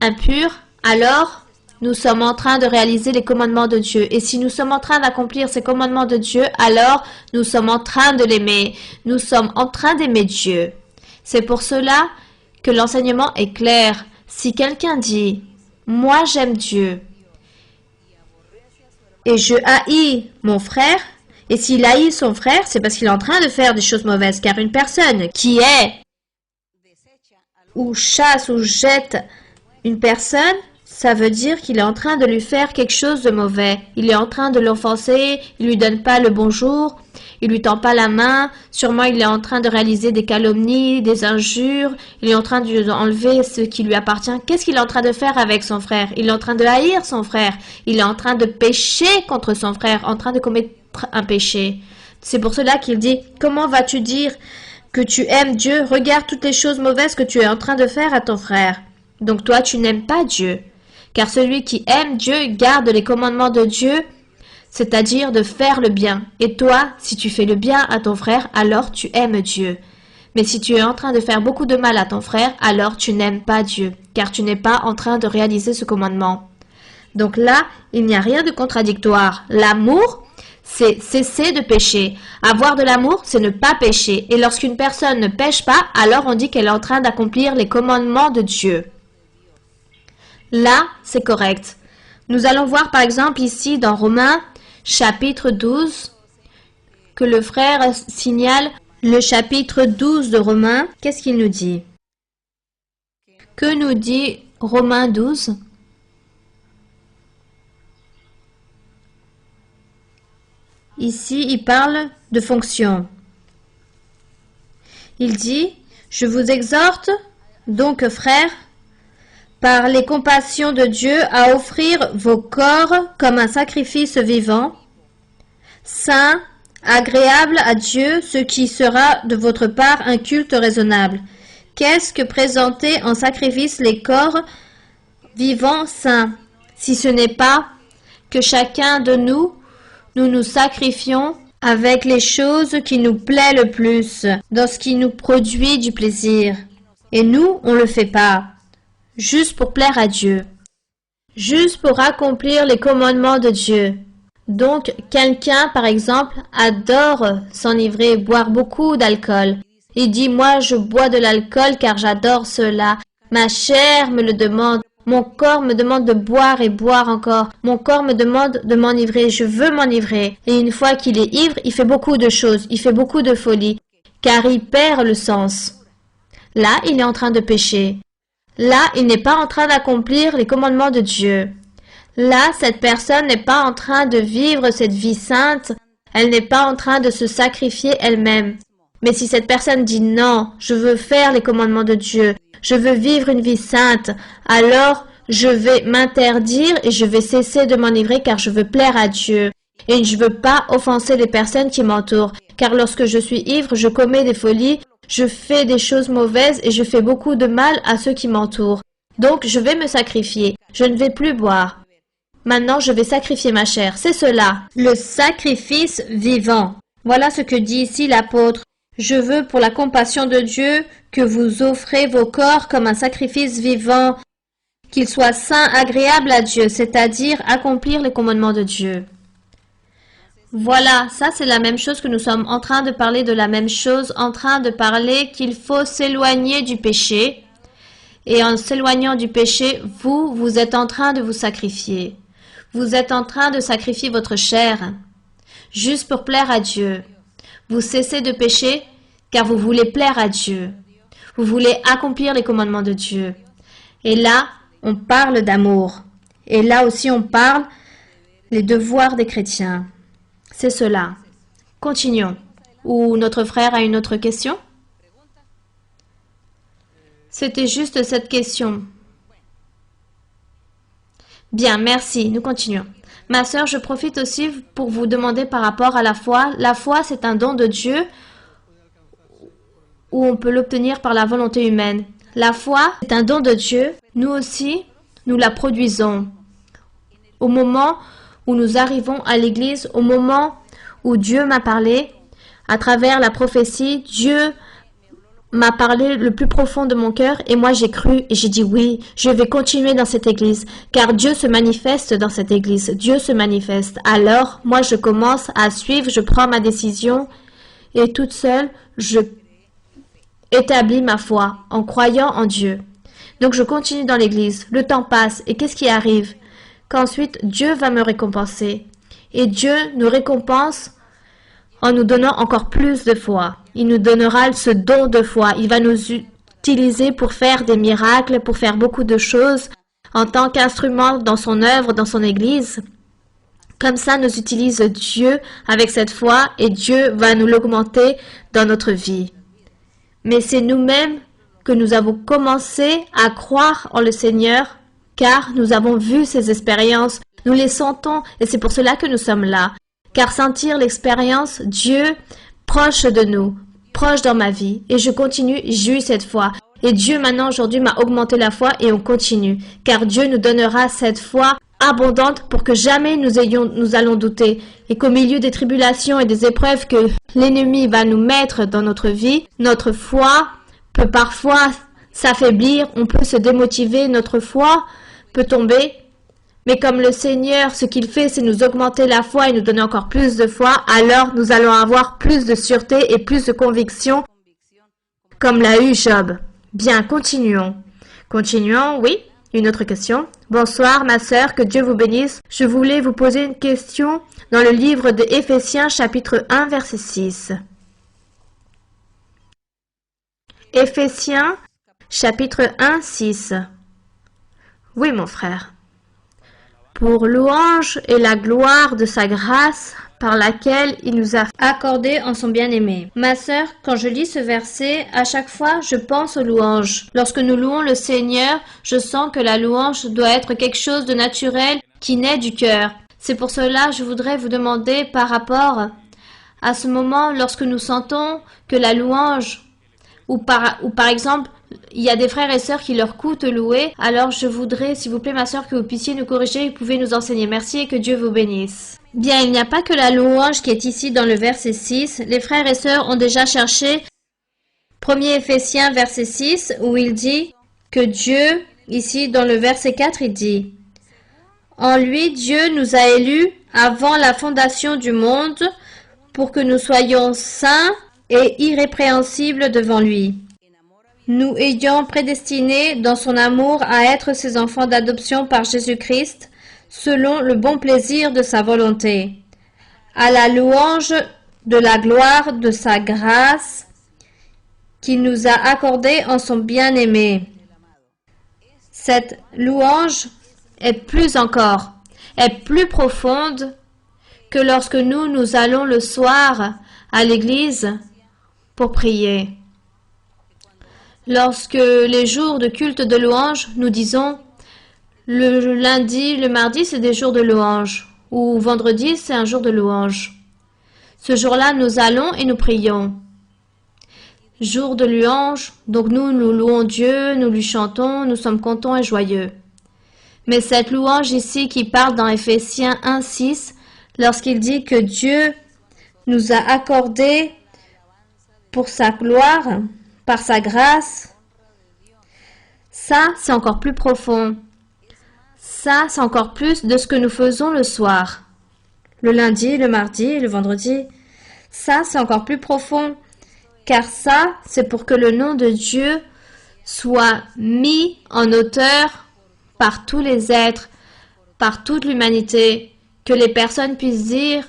impures, alors nous sommes en train de réaliser les commandements de Dieu. Et si nous sommes en train d'accomplir ces commandements de Dieu, alors nous sommes en train de l'aimer. Nous sommes en train d'aimer Dieu. C'est pour cela que l'enseignement est clair. Si quelqu'un dit « moi j'aime Dieu » et je haïs mon frère, et s'il haït son frère, c'est parce qu'il est en train de faire des choses mauvaises. Car une personne qui est ou chasse ou jette une personne, ça veut dire qu'il est en train de lui faire quelque chose de mauvais. Il est en train de l'offenser, il lui donne pas le bonjour, il lui tend pas la main, sûrement il est en train de réaliser des calomnies, des injures, il est en train de lui enlever ce qui lui appartient. Qu'est-ce qu'il est en train de faire avec son frère? Il est en train de haïr son frère, il est en train de pécher contre son frère, en train de commettre un péché. C'est pour cela qu'il dit, comment vas-tu dire que tu aimes Dieu? Regarde toutes les choses mauvaises que tu es en train de faire à ton frère. Donc toi, tu n'aimes pas Dieu. Car celui qui aime Dieu garde les commandements de Dieu, c'est-à-dire de faire le bien. Et toi, si tu fais le bien à ton frère, alors tu aimes Dieu. Mais si tu es en train de faire beaucoup de mal à ton frère, alors tu n'aimes pas Dieu, car tu n'es pas en train de réaliser ce commandement. Donc là, il n'y a rien de contradictoire. L'amour, c'est cesser de pécher. Avoir de l'amour, c'est ne pas pécher. Et lorsqu'une personne ne pêche pas, alors on dit qu'elle est en train d'accomplir les commandements de Dieu. Là, c'est correct. Nous allons voir par exemple ici dans Romains chapitre 12 que le frère signale le chapitre 12 de Romains. Qu'est-ce qu'il nous dit? Que nous dit Romains 12? Ici, il parle de fonction. Il dit, je vous exhorte donc, frères, par les compassions de Dieu, à offrir vos corps comme un sacrifice vivant, saint, agréable à Dieu, ce qui sera de votre part un culte raisonnable. Qu'est-ce que présenter en sacrifice les corps vivants saints, si ce n'est pas que chacun de nous nous sacrifions avec les choses qui nous plaisent le plus, dans ce qui nous produit du plaisir. Et nous, on ne le fait pas. Juste pour plaire à Dieu, juste pour accomplir les commandements de Dieu. Donc, quelqu'un, par exemple, adore s'enivrer, boire beaucoup d'alcool. Il dit, moi, je bois de l'alcool car j'adore cela. Ma chair me le demande. Mon corps me demande de boire et boire encore. Mon corps me demande de m'enivrer. Je veux m'enivrer. Et une fois qu'il est ivre, il fait beaucoup de choses. Il fait beaucoup de folie, car il perd le sens. Là, il est en train de pécher. Là, il n'est pas en train d'accomplir les commandements de Dieu. Là, cette personne n'est pas en train de vivre cette vie sainte. Elle n'est pas en train de se sacrifier elle-même. Mais si cette personne dit non, je veux faire les commandements de Dieu, je veux vivre une vie sainte, alors je vais m'interdire et je vais cesser de m'enivrer car je veux plaire à Dieu. Et je ne veux pas offenser les personnes qui m'entourent. Car lorsque je suis ivre, je commets des folies, je fais des choses mauvaises et je fais beaucoup de mal à ceux qui m'entourent. Donc, je vais me sacrifier. Je ne vais plus boire. Maintenant, je vais sacrifier ma chair. C'est cela, le sacrifice vivant. Voilà ce que dit ici l'apôtre. Je veux, pour la compassion de Dieu, que vous offrez vos corps comme un sacrifice vivant, qu'il soit saint, agréable à Dieu, c'est-à-dire accomplir les commandements de Dieu. Voilà, ça c'est la même chose que nous sommes en train de parler de la même chose, en train de parler qu'il faut s'éloigner du péché. Et en s'éloignant du péché, vous êtes en train de vous sacrifier. Vous êtes en train de sacrifier votre chair, juste pour plaire à Dieu. Vous cessez de pécher, car vous voulez plaire à Dieu. Vous voulez accomplir les commandements de Dieu. Et là, on parle d'amour. Et là aussi, on parle les devoirs des chrétiens. C'est cela. Continuons. Ou notre frère a une autre question? C'était juste cette question. Bien, merci. Nous continuons. Ma sœur, je profite aussi pour vous demander par rapport à la foi. La foi, c'est un don de Dieu ou on peut l'obtenir par la volonté humaine. La foi, c'est un don de Dieu. Nous aussi, nous la produisons. Au moment où nous arrivons à l'église, au moment où Dieu m'a parlé, à travers la prophétie, Dieu m'a parlé le plus profond de mon cœur et moi j'ai cru et j'ai dit oui, je vais continuer dans cette église car Dieu se manifeste dans cette église, Dieu se manifeste. Alors, moi je commence à suivre, je prends ma décision et toute seule, je établis ma foi en croyant en Dieu. Donc je continue dans l'église, le temps passe et qu'est-ce qui arrive? Qu'ensuite Dieu va me récompenser et Dieu nous récompense en nous donnant encore plus de foi. Il nous donnera ce don de foi. Il va nous utiliser pour faire des miracles, pour faire beaucoup de choses en tant qu'instrument dans son œuvre, dans son église. Comme ça, nous utilise Dieu avec cette foi et Dieu va nous l'augmenter dans notre vie. Mais c'est nous-mêmes que nous avons commencé à croire en le Seigneur car nous avons vu ces expériences. Nous les sentons et c'est pour cela que nous sommes là. Car sentir l'expérience, Dieu proche de nous, proche dans ma vie. Et je continue, j'ai eu cette foi. Et Dieu maintenant aujourd'hui m'a augmenté la foi et on continue. Car Dieu nous donnera cette foi abondante pour que jamais nous allons douter. Et qu'au milieu des tribulations et des épreuves que l'ennemi va nous mettre dans notre vie, notre foi peut parfois s'affaiblir, on peut se démotiver, notre foi peut tomber. Mais comme le Seigneur, ce qu'il fait, c'est nous augmenter la foi et nous donner encore plus de foi, alors nous allons avoir plus de sûreté et plus de conviction, comme l'a eu Job. Bien, continuons. Continuons, oui, une autre question. Bonsoir, ma sœur, que Dieu vous bénisse. Je voulais vous poser une question dans le livre de Éphésiens, chapitre 1, verset 6. Éphésiens, chapitre 1, 6. Oui, mon frère. Pour louange et la gloire de sa grâce par laquelle il nous a accordé en son bien-aimé. Ma sœur, quand je lis ce verset, à chaque fois, je pense aux louanges. Lorsque nous louons le Seigneur, je sens que la louange doit être quelque chose de naturel qui naît du cœur. C'est pour cela que je voudrais vous demander par rapport à ce moment lorsque nous sentons que la louange ou par exemple, il y a des frères et sœurs qui leur coûtent louer. Alors je voudrais, s'il vous plaît, ma sœur, que vous puissiez nous corriger et vous pouvez nous enseigner. Merci et que Dieu vous bénisse. Bien, il n'y a pas que la louange qui est ici dans le verset 6. Les frères et sœurs ont déjà cherché 1 Éphésiens verset 6 où il dit que Dieu, ici dans le verset 4, il dit « En lui, Dieu nous a élus avant la fondation du monde pour que nous soyons saints et irrépréhensible devant lui, nous ayant prédestinés dans son amour à être ses enfants d'adoption par Jésus-Christ, selon le bon plaisir de sa volonté, à la louange de la gloire de sa grâce qu'il nous a accordée en son bien-aimé. » Cette louange est plus encore, est plus profonde que lorsque nous allons le soir à l'église pour prier. Lorsque les jours de culte de louange, nous disons le lundi, le mardi, c'est des jours de louange, ou vendredi, c'est un jour de louange. Ce jour-là, nous allons et nous prions. Jour de louange, donc nous louons Dieu, nous lui chantons, nous sommes contents et joyeux. Mais cette louange ici qui parle dans Éphésiens 1:6, lorsqu'il dit que Dieu nous a accordé pour sa gloire, par sa grâce, ça, c'est encore plus profond. Ça, c'est encore plus de ce que nous faisons le soir. Le lundi, le mardi, le vendredi. Ça, c'est encore plus profond. Car ça, c'est pour que le nom de Dieu soit mis en hauteur par tous les êtres, par toute l'humanité, que les personnes puissent dire,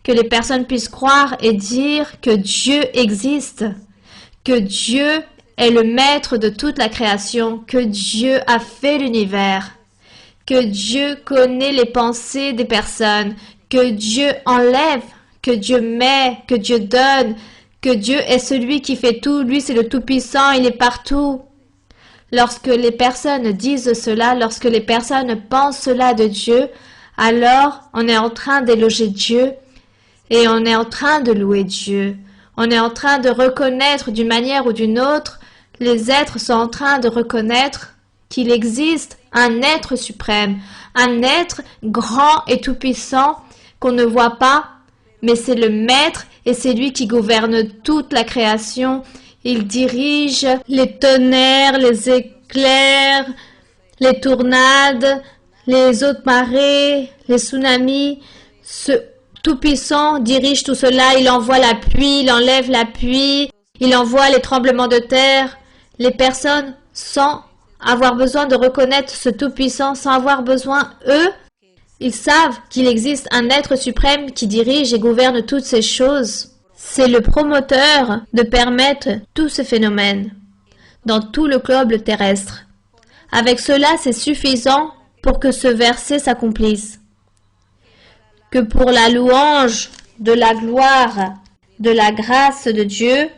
que les personnes puissent croire et dire que Dieu existe, que Dieu est le maître de toute la création, que Dieu a fait l'univers, que Dieu connaît les pensées des personnes, que Dieu enlève, que Dieu met, que Dieu donne, que Dieu est celui qui fait tout, lui c'est le Tout-Puissant, il est partout. Lorsque les personnes disent cela, lorsque les personnes pensent cela de Dieu, alors on est en train d'éloger Dieu et on est en train de louer Dieu. On est en train de reconnaître d'une manière ou d'une autre, les êtres sont en train de reconnaître qu'il existe un être suprême, un être grand et tout-puissant qu'on ne voit pas, mais c'est le maître et c'est lui qui gouverne toute la création. Il dirige les tonnerres, les éclairs, les tornades, les hautes marées, les tsunamis. Ce Tout-Puissant dirige tout cela. Il envoie la pluie, il enlève la pluie, il envoie les tremblements de terre. Les personnes, sans avoir besoin de reconnaître ce Tout-Puissant, sans avoir besoin, eux, ils savent qu'il existe un être suprême qui dirige et gouverne toutes ces choses. C'est le promoteur de permettre tous ces phénomènes dans tout le globe terrestre. Avec cela, c'est suffisant pour que ce verset s'accomplisse. Que pour la louange de la gloire, de la grâce de Dieu,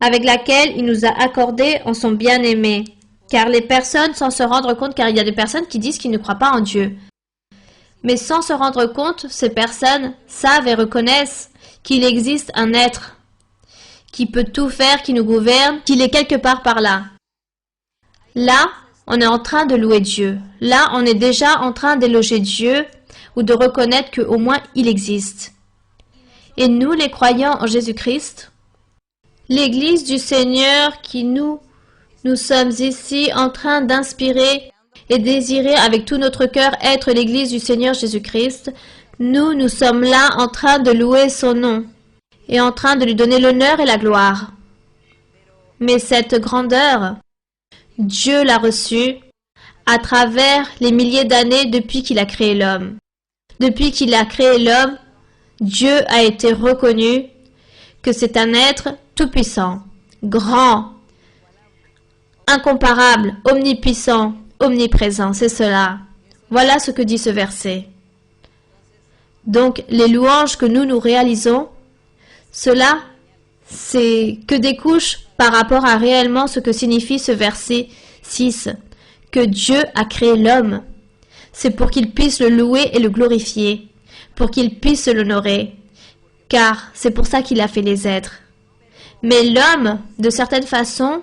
avec laquelle il nous a accordé en son bien-aimé. Car les personnes, sans se rendre compte, car il y a des personnes qui disent qu'ils ne croient pas en Dieu. Mais sans se rendre compte, ces personnes savent et reconnaissent qu'il existe un être qui peut tout faire, qui nous gouverne, qu'il est quelque part par là. Là, on est en train de louer Dieu. Là, on est déjà en train d'éloger Dieu ou de reconnaître qu'au moins il existe. Et nous, les croyants en Jésus-Christ, l'Église du Seigneur qui nous sommes ici en train d'inspirer et désirer avec tout notre cœur être l'Église du Seigneur Jésus-Christ, nous sommes là en train de louer son nom et en train de lui donner l'honneur et la gloire. Mais cette grandeur, Dieu l'a reçue à travers les milliers d'années depuis qu'il a créé l'homme. Depuis qu'il a créé l'homme, Dieu a été reconnu que c'est un être tout-puissant, grand, incomparable, omnipuissant, omniprésent, c'est cela. Voilà ce que dit ce verset. Donc, les louanges que nous réalisons, cela, c'est que des couches par rapport à réellement ce que signifie ce verset 6, que Dieu a créé l'homme. C'est pour qu'il puisse le louer et le glorifier, pour qu'il puisse l'honorer, car c'est pour ça qu'il a fait les êtres. Mais l'homme, de certaine façon,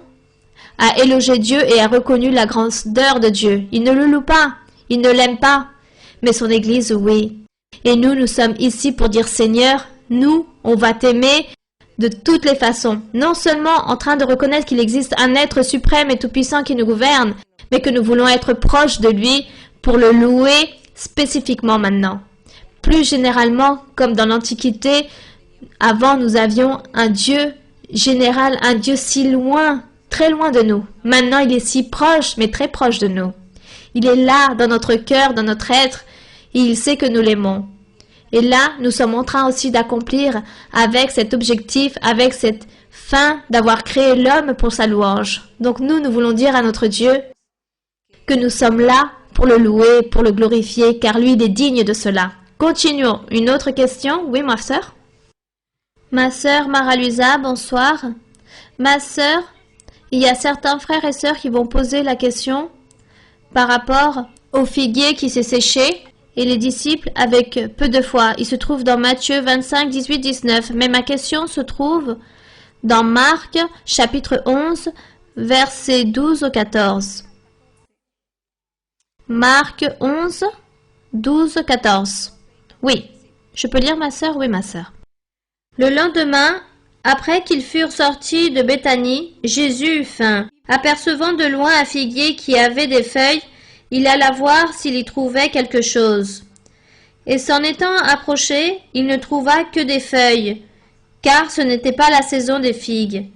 a élogé Dieu et a reconnu la grandeur de Dieu. Il ne le loue pas, il ne l'aime pas, mais son Église, oui. Et nous sommes ici pour dire, Seigneur, nous, on va t'aimer de toutes les façons. Non seulement en train de reconnaître qu'il existe un être suprême et tout-puissant qui nous gouverne, mais que nous voulons être proches de lui pour le louer spécifiquement maintenant. Plus généralement, comme dans l'Antiquité, avant nous avions un Dieu général, un Dieu si loin, très loin de nous. Maintenant, il est si proche, mais très proche de nous. Il est là, dans notre cœur, dans notre être, et il sait que nous l'aimons. Et là, nous sommes en train aussi d'accomplir avec cet objectif, avec cette fin d'avoir créé l'homme pour sa louange. Donc nous voulons dire à notre Dieu que nous sommes là pour le louer, pour le glorifier, car lui, il est digne de cela. Continuons. Une autre question? Oui, ma sœur? Ma sœur Mara-Luisa, bonsoir. Ma sœur, il y a certains frères et sœurs qui vont poser la question par rapport au figuier qui s'est séché et les disciples avec peu de foi. Il se trouve dans Matthieu 25, 18, 19. Mais ma question se trouve dans Marc, chapitre 11, versets 12 au 14. Marc 11, 12, 14. Oui, je peux lire, ma sœur? Oui, ma sœur. Le lendemain, après qu'ils furent sortis de Béthanie, Jésus eut faim. Apercevant de loin un figuier qui avait des feuilles, il alla voir s'il y trouvait quelque chose. Et s'en étant approché, il ne trouva que des feuilles, car ce n'était pas la saison des figues.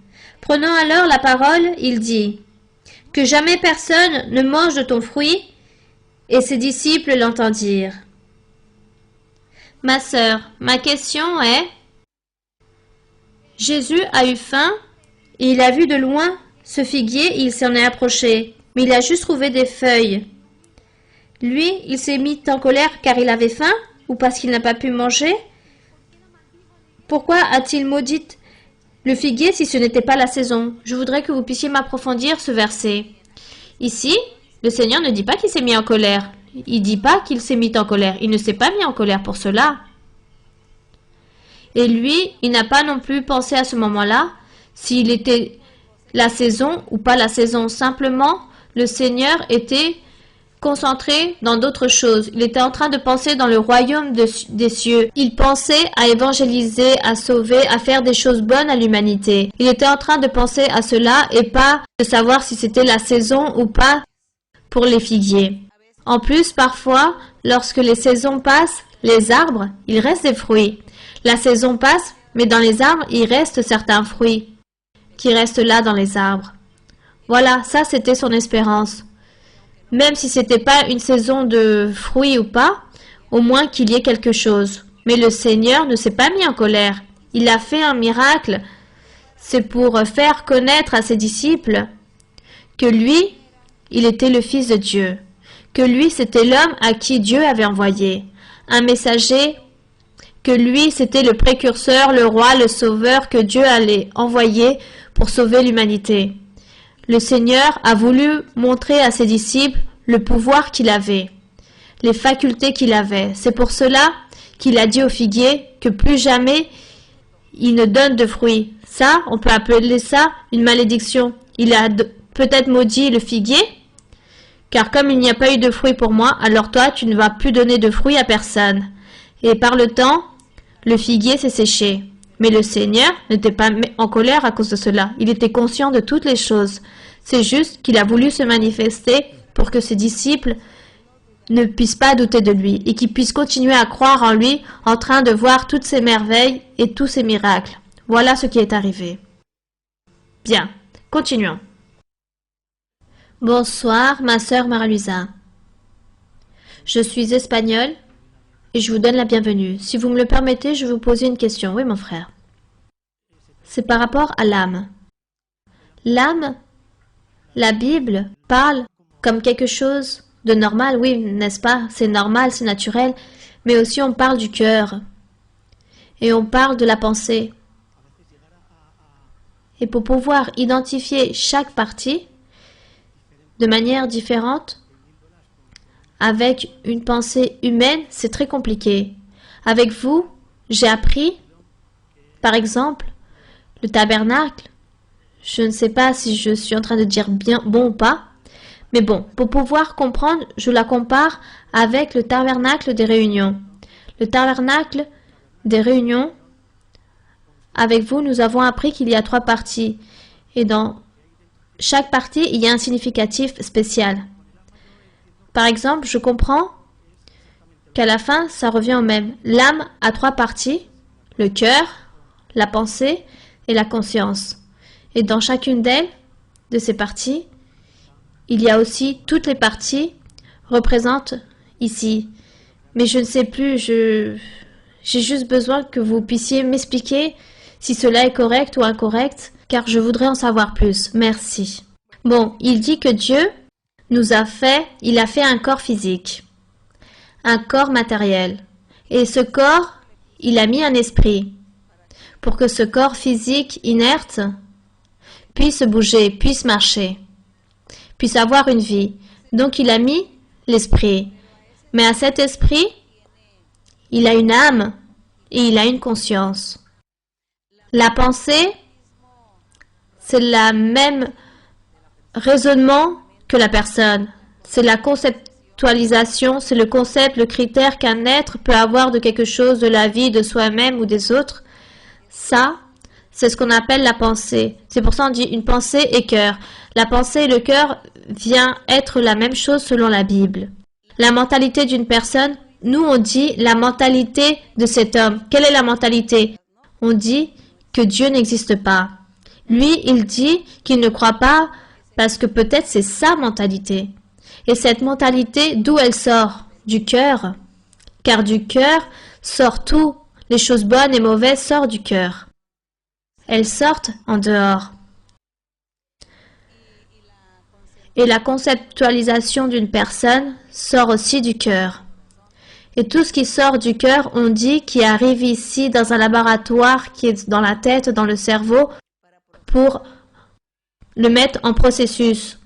Prenant alors la parole, il dit : « Que jamais personne ne mange de ton fruit. » Et ses disciples l'entendirent. Ma sœur, ma question est, Jésus a eu faim et il a vu de loin ce figuier et il s'en est approché, mais il a juste trouvé des feuilles. Lui, il s'est mis en colère car il avait faim ou parce qu'il n'a pas pu manger? Pourquoi a-t-il maudit le figuier si ce n'était pas la saison? Je voudrais que vous puissiez m'approfondir ce verset. Ici, le Seigneur ne dit pas qu'il s'est mis en colère. Il ne dit pas qu'il s'est mis en colère. Il ne s'est pas mis en colère pour cela. Et lui, il n'a pas non plus pensé à ce moment-là s'il était la saison ou pas la saison. Simplement, le Seigneur était concentré dans d'autres choses. Il était en train de penser dans le royaume des cieux. Il pensait à évangéliser, à sauver, à faire des choses bonnes à l'humanité. Il était en train de penser à cela et pas de savoir si c'était la saison ou pas pour les figuiers. En plus, parfois, lorsque les saisons passent, les arbres, il reste des fruits. La saison passe, mais dans les arbres, il reste certains fruits qui restent là dans les arbres. Voilà, ça c'était son espérance. Même si c'était pas une saison de fruits ou pas, au moins qu'il y ait quelque chose. Mais le Seigneur ne s'est pas mis en colère. Il a fait un miracle. C'est pour faire connaître à ses disciples que lui, il était le Fils de Dieu. Que lui, c'était l'homme à qui Dieu avait envoyé. Un messager, que lui, c'était le précurseur, le roi, le sauveur que Dieu allait envoyer pour sauver l'humanité. Le Seigneur a voulu montrer à ses disciples le pouvoir qu'il avait, les facultés qu'il avait. C'est pour cela qu'il a dit au figuier que plus jamais il ne donne de fruits. Ça, on peut appeler ça une malédiction. Il a peut-être maudit le figuier, car comme il n'y a pas eu de fruits pour moi, alors toi, tu ne vas plus donner de fruits à personne. Et par le temps, le figuier s'est séché. Mais le Seigneur n'était pas en colère à cause de cela. Il était conscient de toutes les choses. C'est juste qu'il a voulu se manifester pour que ses disciples ne puissent pas douter de lui et qu'ils puissent continuer à croire en lui en train de voir toutes ces merveilles et tous ces miracles. Voilà ce qui est arrivé. Bien, continuons. Bonsoir, ma sœur Mara-Luisa. Je suis espagnole et je vous donne la bienvenue. Si vous me le permettez, je vais vous poser une question. Oui, mon frère. C'est par rapport à l'âme. L'âme, la Bible parle comme quelque chose de normal, oui, n'est-ce pas? C'est normal, c'est naturel. Mais aussi on parle du cœur. Et on parle de la pensée. Et pour pouvoir identifier chaque partie de manière différente, avec une pensée humaine, c'est très compliqué. Avec vous, j'ai appris, par exemple, le tabernacle. Je ne sais pas si je suis en train de dire bien bon ou pas, mais bon, pour pouvoir comprendre, je la compare avec le tabernacle des réunions. Le tabernacle des réunions, avec vous, nous avons appris qu'il y a 3 parties. Et dans chaque partie, il y a un significatif spécial. Par exemple, je comprends qu'à la fin, ça revient au même. L'âme a 3 parties, le cœur, la pensée et la conscience. Et dans chacune d'elles, de ces parties, il y a aussi toutes les parties représentent ici. Mais je ne sais plus, j'ai juste besoin que vous puissiez m'expliquer si cela est correct ou incorrect, car je voudrais en savoir plus. Merci. Bon, il dit que Dieu il a fait un corps physique, un corps matériel. Et ce corps, il a mis un esprit pour que ce corps physique inerte puisse bouger, puisse marcher, puisse avoir une vie. Donc il a mis l'esprit. Mais à cet esprit, il a une âme et il a une conscience. La pensée, c'est le même raisonnement que la personne. C'est la conceptualisation, c'est le concept, le critère qu'un être peut avoir de quelque chose, de la vie, de soi-même ou des autres. Ça, c'est ce qu'on appelle la pensée. C'est pour ça qu'on dit une pensée et cœur. La pensée et le cœur vient être la même chose selon la Bible. La mentalité d'une personne, nous on dit la mentalité de cet homme. Quelle est la mentalité? On dit que Dieu n'existe pas. Lui, il dit qu'il ne croit pas parce que peut-être c'est sa mentalité. Et cette mentalité, d'où elle sort? Du cœur. Car du cœur sort tout. Les choses bonnes et mauvaises sortent du cœur. Elles sortent en dehors. Et la conceptualisation d'une personne sort aussi du cœur. Et tout ce qui sort du cœur, on dit, qui arrive ici dans un laboratoire qui est dans la tête, dans le cerveau, pour le mettre en processus,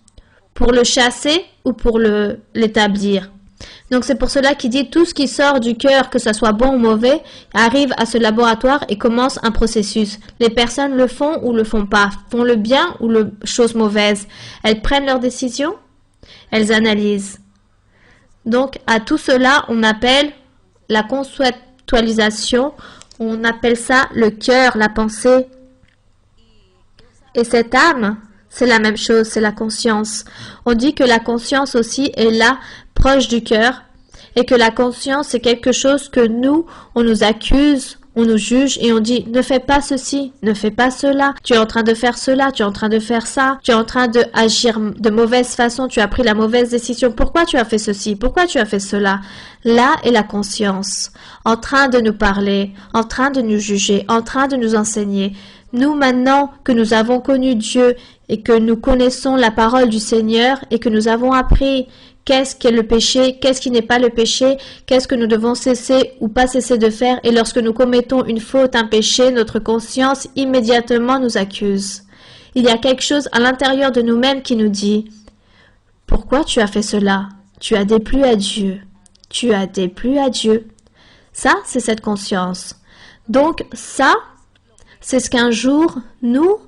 pour le chasser ou pour l'établir. Donc c'est pour cela qu'il dit tout ce qui sort du cœur, que ce soit bon ou mauvais, arrive à ce laboratoire et commence un processus. Les personnes le font ou le font pas, font le bien ou les choses mauvaises. Elles prennent leurs décisions, elles analysent. Donc à tout cela, on appelle la conceptualisation, on appelle ça le cœur, la pensée. Et cette âme, c'est la même chose, c'est la conscience. On dit que la conscience aussi est là, proche du cœur, et que la conscience, c'est quelque chose que nous, on nous accuse, on nous juge, et on dit, ne fais pas ceci, ne fais pas cela, tu es en train de faire cela, tu es en train de faire ça, tu es en train d'agir de mauvaise façon, tu as pris la mauvaise décision, pourquoi tu as fait ceci, pourquoi tu as fait cela? Là est la conscience, en train de nous parler, en train de nous juger, en train de nous enseigner. Nous, maintenant que nous avons connu Dieu et que nous connaissons la parole du Seigneur et que nous avons appris qu'est-ce qu'est le péché, qu'est-ce qui n'est pas le péché, qu'est-ce que nous devons cesser ou pas cesser de faire, et lorsque nous commettons une faute, un péché, notre conscience immédiatement nous accuse. Il y a quelque chose à l'intérieur de nous-mêmes qui nous dit « Pourquoi tu as fait cela? Tu as déplu à Dieu. Tu as déplu à Dieu. » Ça, c'est cette conscience. Donc ça, c'est ce qu'un jour, nous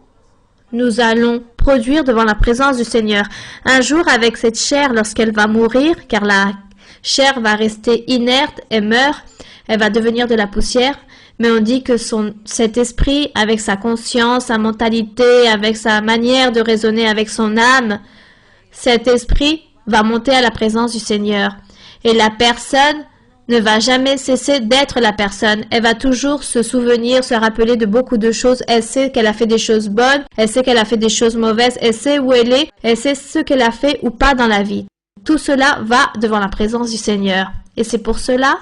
allons produire devant la présence du Seigneur. Un jour, avec cette chair, lorsqu'elle va mourir, car la chair va rester inerte et meurt, elle va devenir de la poussière, mais on dit que cet esprit, avec sa conscience, sa mentalité, avec sa manière de raisonner, avec son âme, cet esprit va monter à la présence du Seigneur. Et la personne ne va jamais cesser d'être la personne. Elle va toujours se souvenir, se rappeler de beaucoup de choses. Elle sait qu'elle a fait des choses bonnes, elle sait qu'elle a fait des choses mauvaises, elle sait où elle sait ce qu'elle a fait ou pas dans la vie. Tout cela va devant la présence du Seigneur. Et c'est pour cela,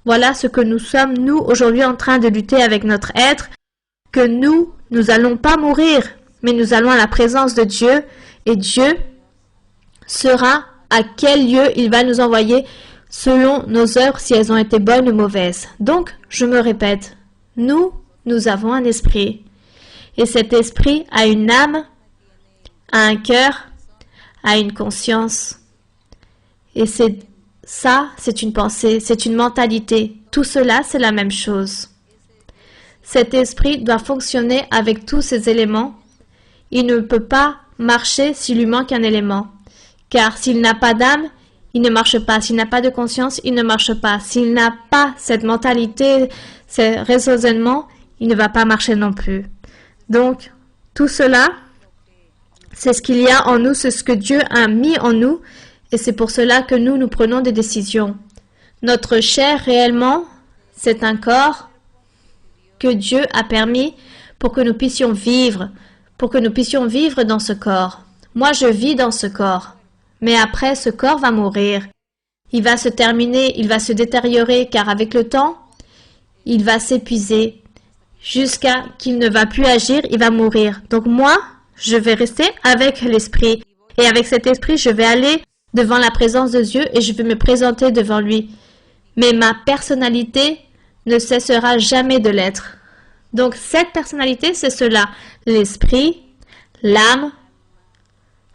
voilà ce que nous sommes, nous, aujourd'hui en train de lutter avec notre être, que nous allons pas mourir, mais nous allons à la présence de Dieu, et Dieu sera à quel lieu il va nous envoyer selon nos œuvres, si elles ont été bonnes ou mauvaises. Donc, je me répète, nous avons un esprit. Et cet esprit a une âme, a un cœur, a une conscience. Et c'est une pensée, c'est une mentalité. Tout cela, c'est la même chose. Cet esprit doit fonctionner avec tous ces éléments. Il ne peut pas marcher s'il lui manque un élément. Car s'il n'a pas d'âme, il ne marche pas. S'il n'a pas de conscience, il ne marche pas. S'il n'a pas cette mentalité, ce raisonnement, il ne va pas marcher non plus. Donc, tout cela, c'est ce qu'il y a en nous, c'est ce que Dieu a mis en nous, et c'est pour cela que nous prenons des décisions. Notre chair, réellement, c'est un corps que Dieu a permis pour que nous puissions vivre, dans ce corps. Moi, je vis dans ce corps. Mais après, ce corps va mourir. Il va se terminer, il va se détériorer, car avec le temps, il va s'épuiser. Jusqu'à qu'il ne va plus agir, il va mourir. Donc moi, je vais rester avec l'esprit. Et avec cet esprit, je vais aller devant la présence de Dieu et je vais me présenter devant lui. Mais ma personnalité ne cessera jamais de l'être. Donc cette personnalité, c'est cela. L'esprit, l'âme,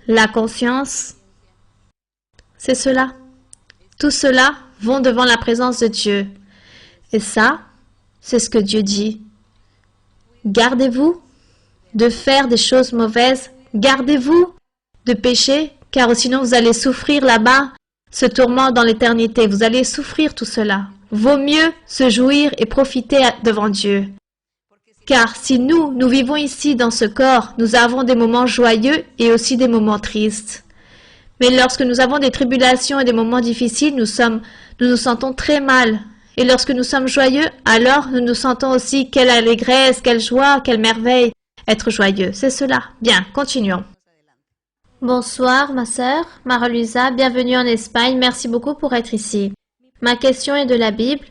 la conscience, c'est cela. Tout cela vont devant la présence de Dieu. Et ça, c'est ce que Dieu dit. Gardez-vous de faire des choses mauvaises. Gardez-vous de pécher, car sinon vous allez souffrir là-bas ce tourment dans l'éternité. Vous allez souffrir tout cela. Vaut mieux se jouir et profiter devant Dieu. Car si nous vivons ici dans ce corps, nous avons des moments joyeux et aussi des moments tristes. Mais lorsque nous avons des tribulations et des moments difficiles, nous nous sentons très mal. Et lorsque nous sommes joyeux, alors nous nous sentons aussi quelle allégresse, quelle joie, quelle merveille, être joyeux. C'est cela. Bien, continuons. Bonsoir, ma sœur, Marie-Luisa, bienvenue en Espagne, merci beaucoup pour être ici. Ma question est de la Bible,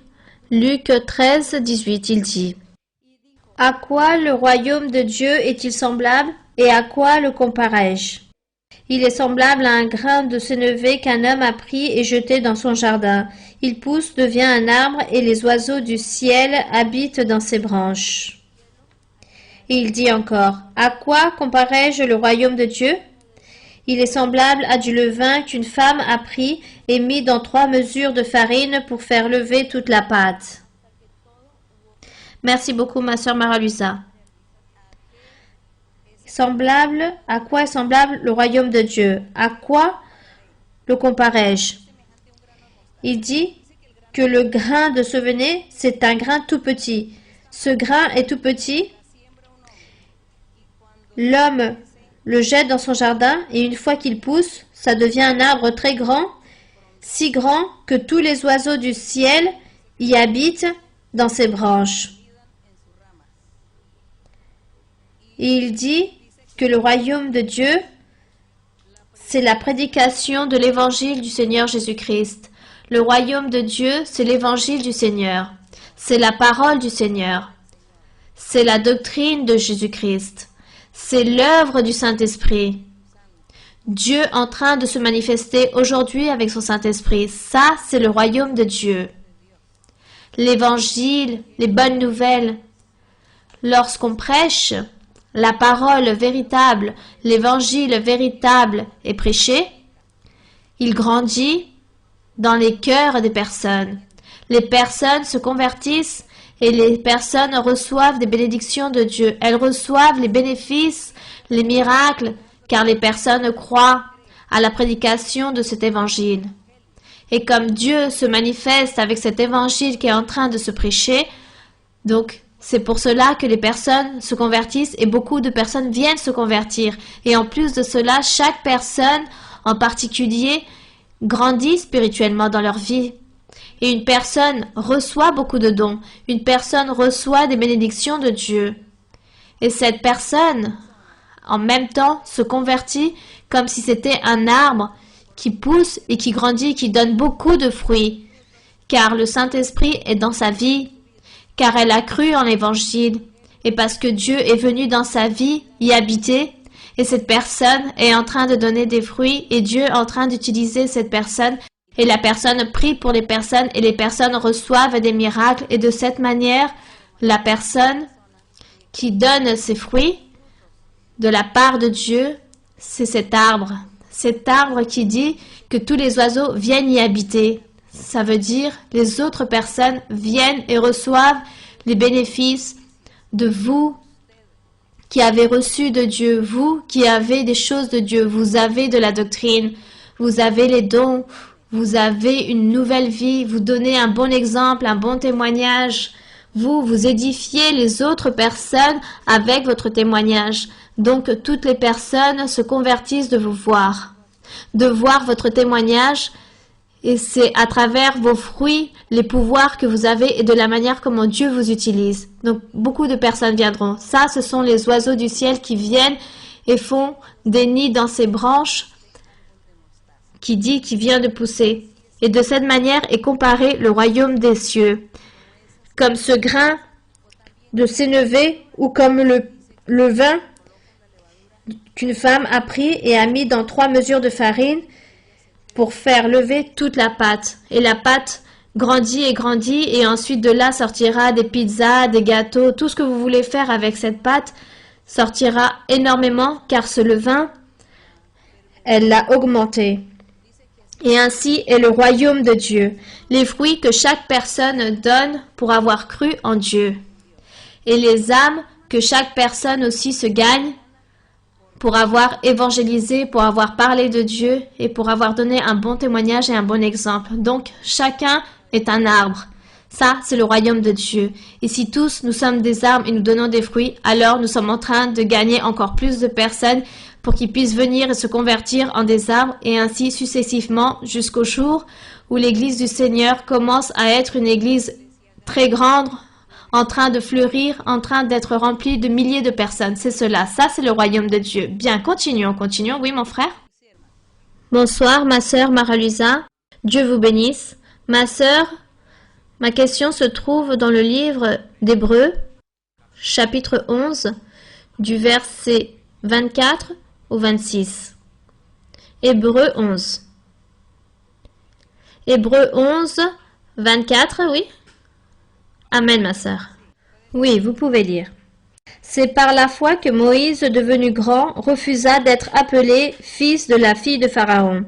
Luc 13, 18, il dit « À quoi le royaume de Dieu est-il semblable et à quoi le comparais-je ? Il est semblable à un grain de sénévé qu'un homme a pris et jeté dans son jardin. Il pousse, devient un arbre et les oiseaux du ciel habitent dans ses branches. » Et il dit encore « À quoi comparais-je le royaume de Dieu ? Il est semblable à du levain qu'une femme a pris et mis dans 3 mesures de farine pour faire lever toute la pâte. » Merci beaucoup, ma sœur Marie-Luisa. Semblable, à quoi est semblable le royaume de Dieu? À quoi le comparais-je? Il dit que le grain de sénévé, c'est un grain tout petit. Ce grain est tout petit. L'homme le jette dans son jardin et une fois qu'il pousse, ça devient un arbre très grand, si grand que tous les oiseaux du ciel y habitent dans ses branches. Et il dit que le royaume de Dieu, c'est la prédication de l'évangile du Seigneur Jésus-Christ. Le royaume de Dieu, c'est l'évangile du Seigneur. C'est la parole du Seigneur. C'est la doctrine de Jésus-Christ. C'est l'œuvre du Saint-Esprit. Dieu en train de se manifester aujourd'hui avec son Saint-Esprit. Ça, c'est le royaume de Dieu. L'évangile, les bonnes nouvelles. Lorsqu'on prêche, la parole véritable, l'évangile véritable est prêché, il grandit dans les cœurs des personnes. Les personnes se convertissent et les personnes reçoivent des bénédictions de Dieu. Elles reçoivent les bénéfices, les miracles, car les personnes croient à la prédication de cet évangile. Et comme Dieu se manifeste avec cet évangile qui est en train de se prêcher, donc c'est pour cela que les personnes se convertissent et beaucoup de personnes viennent se convertir. Et en plus de cela, chaque personne en particulier grandit spirituellement dans leur vie. Et une personne reçoit beaucoup de dons. Une personne reçoit des bénédictions de Dieu. Et cette personne, en même temps, se convertit comme si c'était un arbre qui pousse et qui grandit, qui donne beaucoup de fruits. Car le Saint-Esprit est dans sa vie. Car elle a cru en l'évangile, et parce que Dieu est venu dans sa vie y habiter, et cette personne est en train de donner des fruits, et Dieu est en train d'utiliser cette personne, et la personne prie pour les personnes, et les personnes reçoivent des miracles, et de cette manière, la personne qui donne ses fruits de la part de Dieu, c'est cet arbre qui dit que tous les oiseaux viennent y habiter. Ça veut dire les autres personnes viennent et reçoivent les bénéfices de vous qui avez reçu de Dieu, vous qui avez des choses de Dieu, vous avez de la doctrine, vous avez les dons, vous avez une nouvelle vie, vous donnez un bon exemple, un bon témoignage, vous édifiez les autres personnes avec votre témoignage. Donc toutes les personnes se convertissent de vous voir, de voir votre témoignage. Et c'est à travers vos fruits, les pouvoirs que vous avez et de la manière comment Dieu vous utilise. Donc, beaucoup de personnes viendront. Ça, ce sont les oiseaux du ciel qui viennent et font des nids dans ces branches qui vient de pousser. Et de cette manière est comparé le royaume des cieux. Comme ce grain de sénévé ou comme le levain qu'une femme a pris et a mis dans 3 mesures de farine pour faire lever toute la pâte. Et la pâte grandit et grandit et ensuite de là sortira des pizzas, des gâteaux, tout ce que vous voulez faire avec cette pâte sortira énormément car ce levain, elle l'a augmenté. Et ainsi est le royaume de Dieu, les fruits que chaque personne donne pour avoir cru en Dieu. Et les âmes que chaque personne aussi se gagne pour avoir évangélisé, pour avoir parlé de Dieu et pour avoir donné un bon témoignage et un bon exemple. Donc, chacun est un arbre. Ça, c'est le royaume de Dieu. Et si tous, nous sommes des arbres et nous donnons des fruits, alors nous sommes en train de gagner encore plus de personnes pour qu'ils puissent venir et se convertir en des arbres et ainsi successivement jusqu'au jour où l'église du Seigneur commence à être une église très grande, en train de fleurir, en train d'être rempli de milliers de personnes. C'est cela. Ça, c'est le royaume de Dieu. Bien, continuons. Oui, mon frère? Bonsoir, ma sœur Mara-Luisa. Dieu vous bénisse. Ma sœur, ma question se trouve dans le livre d'Hébreux, chapitre 11, du verset 24 au 26. Hébreux 11. Hébreux 11, 24, oui? Amen, ma sœur. Oui, vous pouvez lire. C'est par la foi que Moïse, devenu grand, refusa d'être appelé fils de la fille de Pharaon.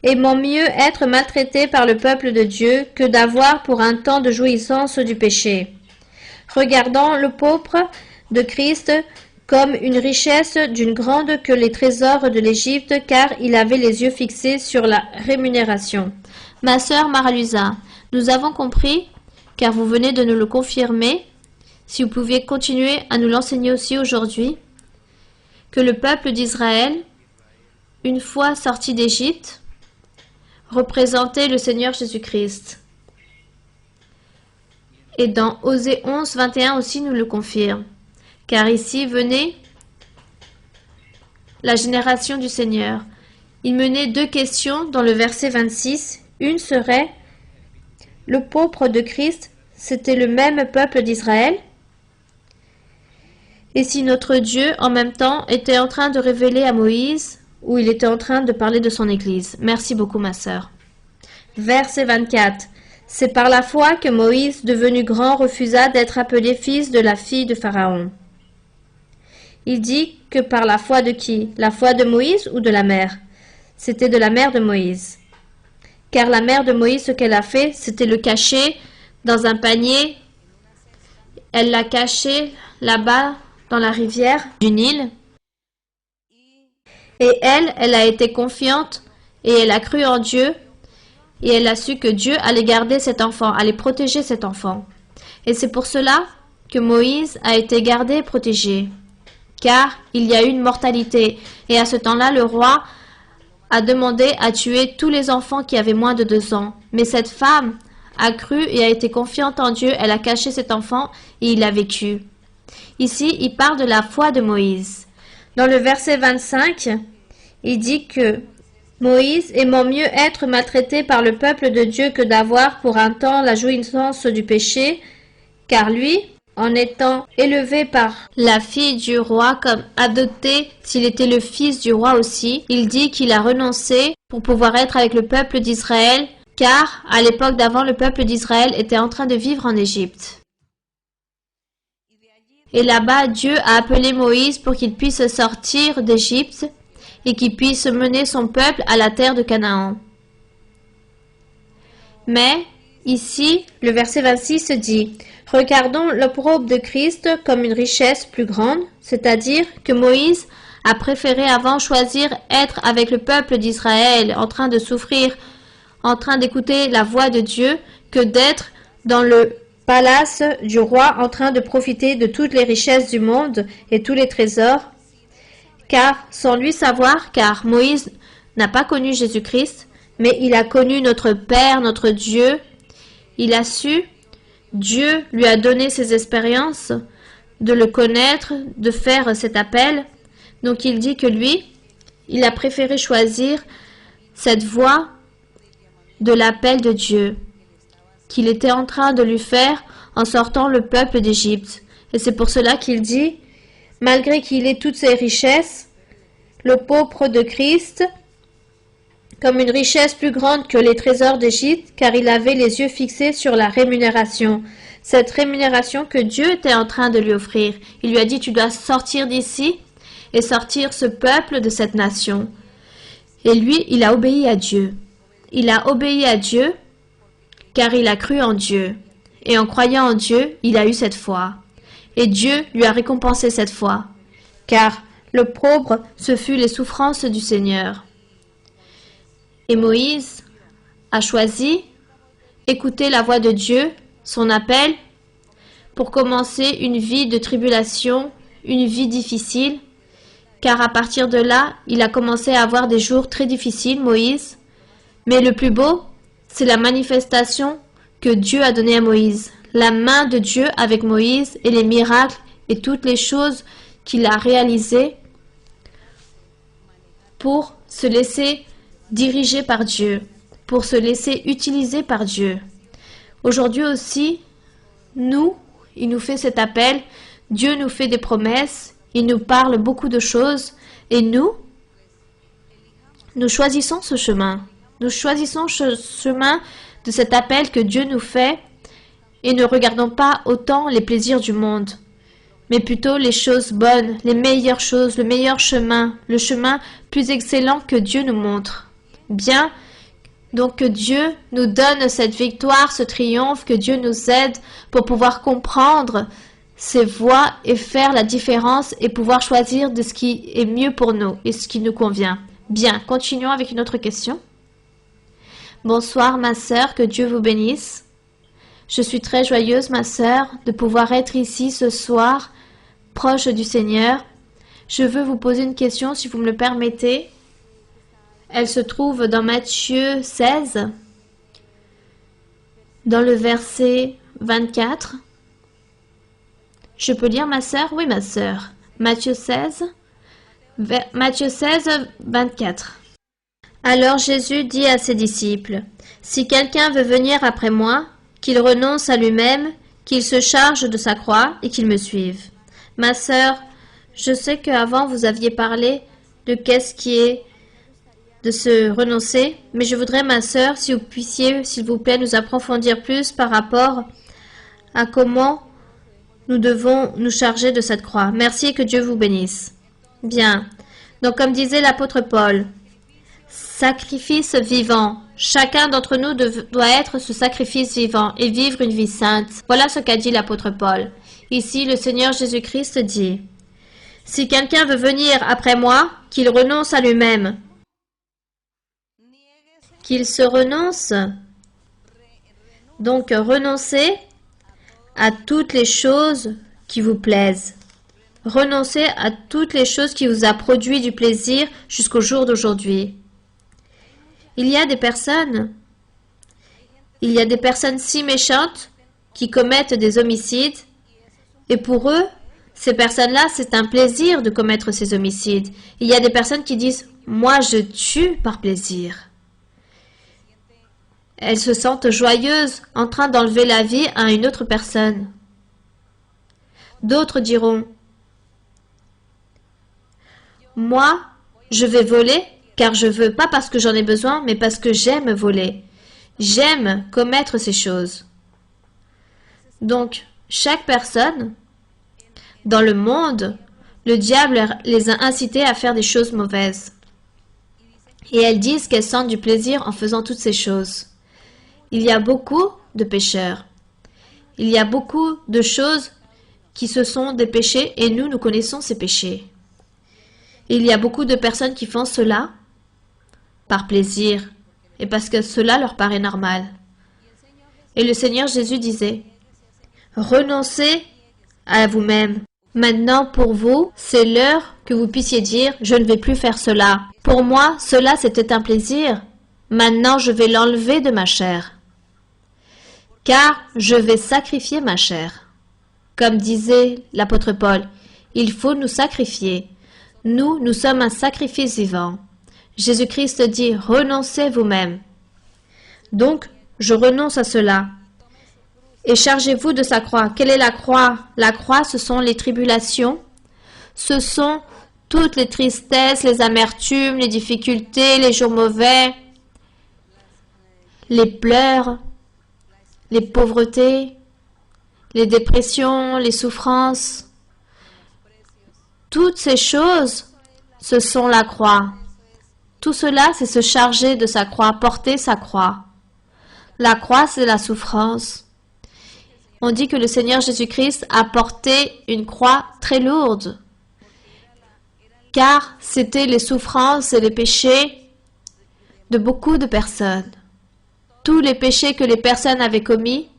Aimant mieux être maltraité par le peuple de Dieu que d'avoir pour un temps de jouissance du péché. Regardant le pauvre de Christ comme une richesse d'une grande que les trésors de l'Égypte, car il avait les yeux fixés sur la rémunération. Ma sœur Mara-Luisa, nous avons compris, car vous venez de nous le confirmer, si vous pouviez continuer à nous l'enseigner aussi aujourd'hui, que le peuple d'Israël, une fois sorti d'Égypte, représentait le Seigneur Jésus-Christ. Et dans Osée 11, 21 aussi nous le confirme. Car ici venait la génération du Seigneur. Il menait deux questions dans le verset 26. Une serait, le pauvre de Christ, c'était le même peuple d'Israël? Et si notre Dieu, en même temps, était en train de révéler à Moïse, ou il était en train de parler de son Église? Merci beaucoup, ma sœur. Verset 24. C'est par la foi que Moïse, devenu grand, refusa d'être appelé fils de la fille de Pharaon. Il dit que par la foi de qui? La foi de Moïse ou de la mère? C'était de la mère de Moïse. Car la mère de Moïse, ce qu'elle a fait, c'était le cacher dans un panier. Elle l'a caché là-bas dans la rivière du Nil. Et elle a été confiante et elle a cru en Dieu. Et elle a su que Dieu allait garder cet enfant, allait protéger cet enfant. Et c'est pour cela que Moïse a été gardé et protégé. Car il y a eu une mortalité. Et à ce temps-là, le roi a demandé à tuer tous les enfants qui avaient moins de 2 ans. Mais cette femme a cru et a été confiante en Dieu. Elle a caché cet enfant et il a vécu. Ici, il parle de la foi de Moïse. Dans le verset 25, il dit que Moïse, aimant mieux être maltraité par le peuple de Dieu que d'avoir pour un temps la jouissance du péché, car lui, en étant élevé par la fille du roi comme adopté s'il était le fils du roi aussi, il dit qu'il a renoncé pour pouvoir être avec le peuple d'Israël, car à l'époque d'avant, le peuple d'Israël était en train de vivre en Égypte. Et là-bas, Dieu a appelé Moïse pour qu'il puisse sortir d'Égypte et qu'il puisse mener son peuple à la terre de Canaan. Mais, ici, le verset 26 dit « Regardons l'opprobre de Christ comme une richesse plus grande, c'est-à-dire que Moïse a préféré avant choisir être avec le peuple d'Israël en train de souffrir, en train d'écouter la voix de Dieu, que d'être dans le palace du roi en train de profiter de toutes les richesses du monde et tous les trésors. Car, sans lui savoir, car Moïse n'a pas connu Jésus-Christ, mais il a connu notre Père, notre Dieu. Il a su, Dieu lui a donné ses expériences, de le connaître, de faire cet appel. Donc il dit que lui, il a préféré choisir cette voie de l'appel de Dieu, qu'il était en train de lui faire en sortant le peuple d'Égypte. Et c'est pour cela qu'il dit, malgré qu'il ait toutes ses richesses, le pauvre de Christ, comme une richesse plus grande que les trésors d'Égypte, car il avait les yeux fixés sur la rémunération. Cette rémunération que Dieu était en train de lui offrir. Il lui a dit, tu dois sortir d'ici et sortir ce peuple de cette nation. Et lui, il a obéi à Dieu. Il a obéi à Dieu, car il a cru en Dieu. Et en croyant en Dieu, il a eu cette foi. Et Dieu lui a récompensé cette foi. Car l'opprobre, ce fut les souffrances du Seigneur. Et Moïse a choisi écouter la voix de Dieu, son appel, pour commencer une vie de tribulation, une vie difficile, car à partir de là, il a commencé à avoir des jours très difficiles, Moïse. Mais le plus beau, c'est la manifestation que Dieu a donnée à Moïse. La main de Dieu avec Moïse et les miracles et toutes les choses qu'il a réalisées pour se laisser dirigés par Dieu, pour se laisser utiliser par Dieu. Aujourd'hui aussi, il nous fait cet appel, Dieu nous fait des promesses, il nous parle beaucoup de choses, et nous choisissons ce chemin. Nous choisissons ce chemin de cet appel que Dieu nous fait, et ne regardons pas autant les plaisirs du monde, mais plutôt les choses bonnes, les meilleures choses, le meilleur chemin, le chemin plus excellent que Dieu nous montre. Bien, donc que Dieu nous donne cette victoire, ce triomphe, que Dieu nous aide pour pouvoir comprendre ses voies et faire la différence et pouvoir choisir de ce qui est mieux pour nous et ce qui nous convient. Bien, continuons avec une autre question. Bonsoir ma sœur, que Dieu vous bénisse. Je suis très joyeuse ma sœur de pouvoir être ici ce soir, proche du Seigneur. Je veux vous poser une question si vous me le permettez. Elle se trouve dans Matthieu 16, dans le verset 24. Je peux lire ma sœur? Oui ma sœur. Matthieu 16, 24. Alors Jésus dit à ses disciples, « Si quelqu'un veut venir après moi, qu'il renonce à lui-même, qu'il se charge de sa croix et qu'il me suive. » Ma sœur, je sais qu'avant vous aviez parlé de qu'est-ce qui est de se renoncer, mais je voudrais, ma sœur, si vous puissiez, s'il vous plaît, nous approfondir plus par rapport à comment nous devons nous charger de cette croix. Merci et que Dieu vous bénisse. Bien. Donc, comme disait l'apôtre Paul, sacrifice vivant. Chacun d'entre nous doit être ce sacrifice vivant et vivre une vie sainte. Voilà ce qu'a dit l'apôtre Paul. Ici, le Seigneur Jésus-Christ dit, « Si quelqu'un veut venir après moi, qu'il renonce à lui-même. » Qu'il se renonce. Donc, renoncez à toutes les choses qui vous plaisent. Renoncez à toutes les choses qui vous a produit du plaisir jusqu'au jour d'aujourd'hui. Il y a des personnes si méchantes qui commettent des homicides et pour eux, ces personnes-là, c'est un plaisir de commettre ces homicides. Il y a des personnes qui disent « moi je tue par plaisir ». Elles se sentent joyeuses en train d'enlever la vie à une autre personne. D'autres diront « moi, je vais voler car je veux, pas parce que j'en ai besoin, mais parce que j'aime voler. J'aime commettre ces choses. » Donc, chaque personne, dans le monde, le diable les a incités à faire des choses mauvaises. Et elles disent qu'elles sentent du plaisir en faisant toutes ces choses. Il y a beaucoup de pécheurs. Il y a beaucoup de choses qui se sont des péchés et nous connaissons ces péchés. Il y a beaucoup de personnes qui font cela par plaisir et parce que cela leur paraît normal. Et le Seigneur Jésus disait, « Renoncez à vous-même. Maintenant, pour vous, c'est l'heure que vous puissiez dire, je ne vais plus faire cela. Pour moi, cela c'était un plaisir. Maintenant, je vais l'enlever de ma chair. Car je vais sacrifier ma chair. » Comme disait l'apôtre Paul, il faut nous sacrifier. Nous sommes un sacrifice vivant. Jésus-Christ dit, renoncez vous-même. Donc, je renonce à cela. Et chargez-vous de sa croix. Quelle est la croix? La croix, ce sont les tribulations. Ce sont toutes les tristesses, les amertumes, les difficultés, les jours mauvais, les pleurs, les pauvretés, les dépressions, les souffrances. Toutes ces choses, ce sont la croix. Tout cela, c'est se charger de sa croix, porter sa croix. La croix, c'est la souffrance. On dit que le Seigneur Jésus-Christ a porté une croix très lourde, car c'était les souffrances et les péchés de beaucoup de personnes. Tous les péchés que les personnes avaient commis,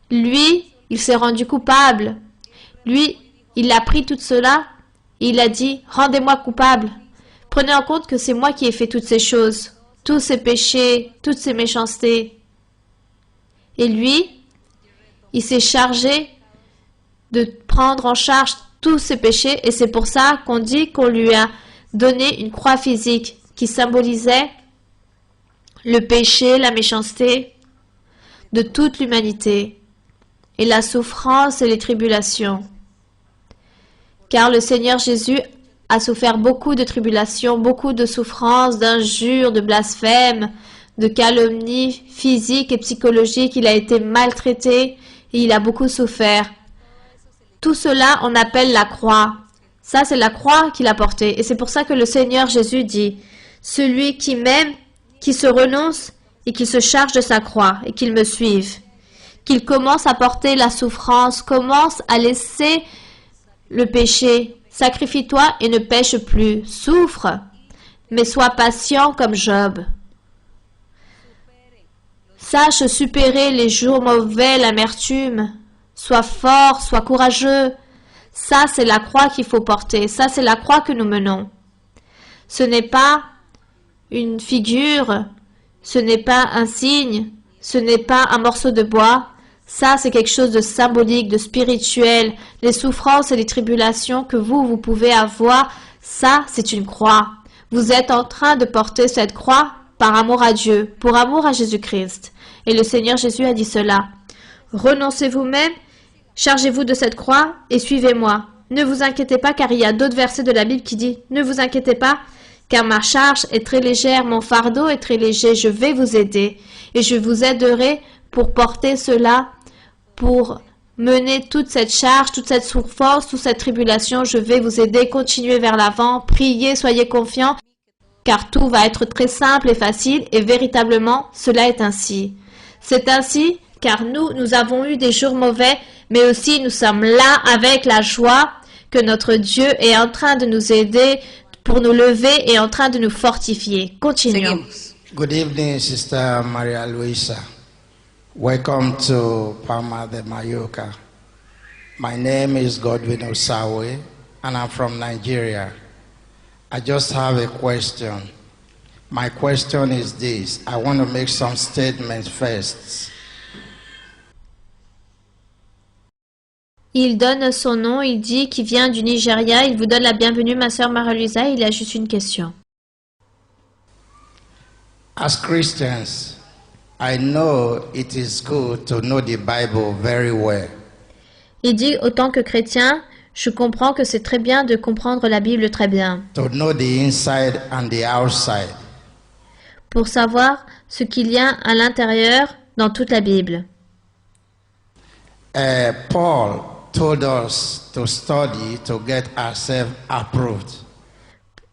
lui, il s'est rendu coupable. Lui, il a pris tout cela, et il a dit, rendez-moi coupable. Prenez en compte que c'est moi qui ai fait toutes ces choses, tous ces péchés, toutes ces méchancetés. Et lui, il s'est chargé de prendre en charge tous ces péchés et c'est pour ça qu'on dit qu'on lui a donné une croix physique qui symbolisait le péché, la méchanceté de toute l'humanité, et la souffrance et les tribulations. Car le Seigneur Jésus a souffert beaucoup de tribulations, beaucoup de souffrances, d'injures, de blasphèmes, de calomnies physiques et psychologiques. Il a été maltraité et il a beaucoup souffert. Tout cela, on appelle la croix. Ça, c'est la croix qu'il a portée. Et c'est pour ça que le Seigneur Jésus dit, « Celui qui m'aime, qui se renonce et qui se charge de sa croix et qu'il me suive. » Qu'il commence à porter la souffrance, commence à laisser le péché. Sacrifie-toi et ne pêche plus. Souffre, mais sois patient comme Job. Sache supérer les jours mauvais, l'amertume. Sois fort, sois courageux. Ça, c'est la croix qu'il faut porter. Ça, c'est la croix que nous menons. Ce n'est pas une figure, ce n'est pas un signe, ce n'est pas un morceau de bois. Ça, c'est quelque chose de symbolique, de spirituel. Les souffrances et les tribulations que vous pouvez avoir, ça, c'est une croix. Vous êtes en train de porter cette croix par amour à Dieu, pour amour à Jésus-Christ. Et le Seigneur Jésus a dit cela. Renoncez vous-même, chargez-vous de cette croix et suivez-moi. Ne vous inquiétez pas, car il y a d'autres versets de la Bible qui disent « Ne vous inquiétez pas, car ma charge est très légère, mon fardeau est très léger, je vais vous aider. Et je vous aiderai pour porter cela, pour mener toute cette charge, toute cette souffrance, toute cette tribulation. Je vais vous aider, continuez vers l'avant, priez, soyez confiants, car tout va être très simple et facile, et véritablement, cela est ainsi. C'est ainsi, car nous avons eu des jours mauvais, mais aussi nous sommes là avec la joie que notre Dieu est en train de nous aider pour nous lever et en train de nous fortifier. Continuons. Good evening, Sister Maria Luisa. Welcome to Palma de Mallorca. My name is Godwin Osawe, and I'm from Nigeria. I just have a question. My question is this. I want to make some statements first. Il donne son nom, il dit qu'il vient du Nigeria. Il vous donne la bienvenue, ma sœur Marie-Luisa. Il a juste une question. As Christians, I know it is good to know the Bible very well. Il dit, autant que chrétien, je comprends que c'est très bien de comprendre la Bible très bien. To know the inside and the outside. Pour savoir ce qu'il y a à l'intérieur dans toute la Bible. Paul told us to study to get ourselves approved.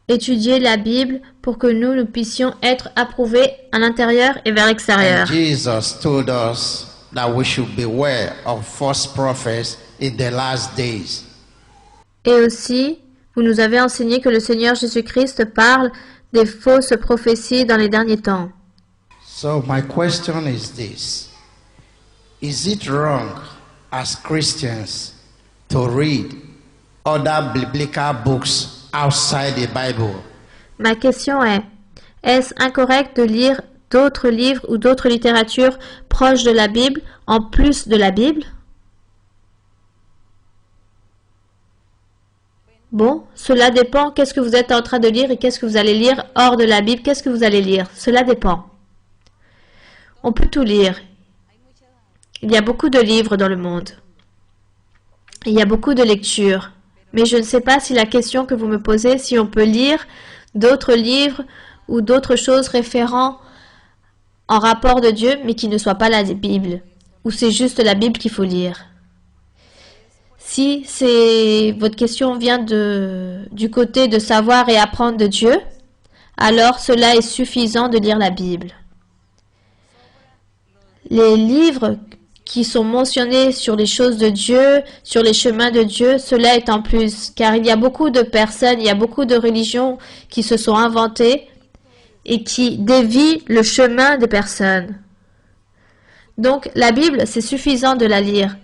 Étudier la Bible pour que nous puissions être approuvés à l'intérieur et vers l'extérieur. And Jesus told us that we should beware of false prophets in the last days. Et aussi, vous nous avez enseigné que le Seigneur Jésus-Christ parle des fausses prophéties dans les derniers temps. So my question is this. Is it wrong as Christians to read other biblical books outside the Bible? Ma question est-ce incorrect de lire d'autres livres ou d'autres littératures proches de la Bible en plus de la Bible? Bon, cela dépend. Qu'est-ce que vous êtes en train de lire et qu'est-ce que vous allez lire hors de la Bible? Qu'est-ce que vous allez lire? Cela dépend. On peut tout lire. Il y a beaucoup de livres dans le monde. Il y a beaucoup de lectures. Mais je ne sais pas si la question que vous me posez, si on peut lire d'autres livres ou d'autres choses référant en rapport de Dieu, mais qui ne soient pas la Bible. Ou c'est juste la Bible qu'il faut lire. Si votre question vient du côté de savoir et apprendre de Dieu, alors cela est suffisant de lire la Bible. Les livres qui sont mentionnés sur les choses de Dieu, sur les chemins de Dieu, cela est en plus, car il y a beaucoup de personnes, il y a beaucoup de religions qui se sont inventées et qui dévient le chemin des personnes. Donc la Bible, c'est suffisant de la lire.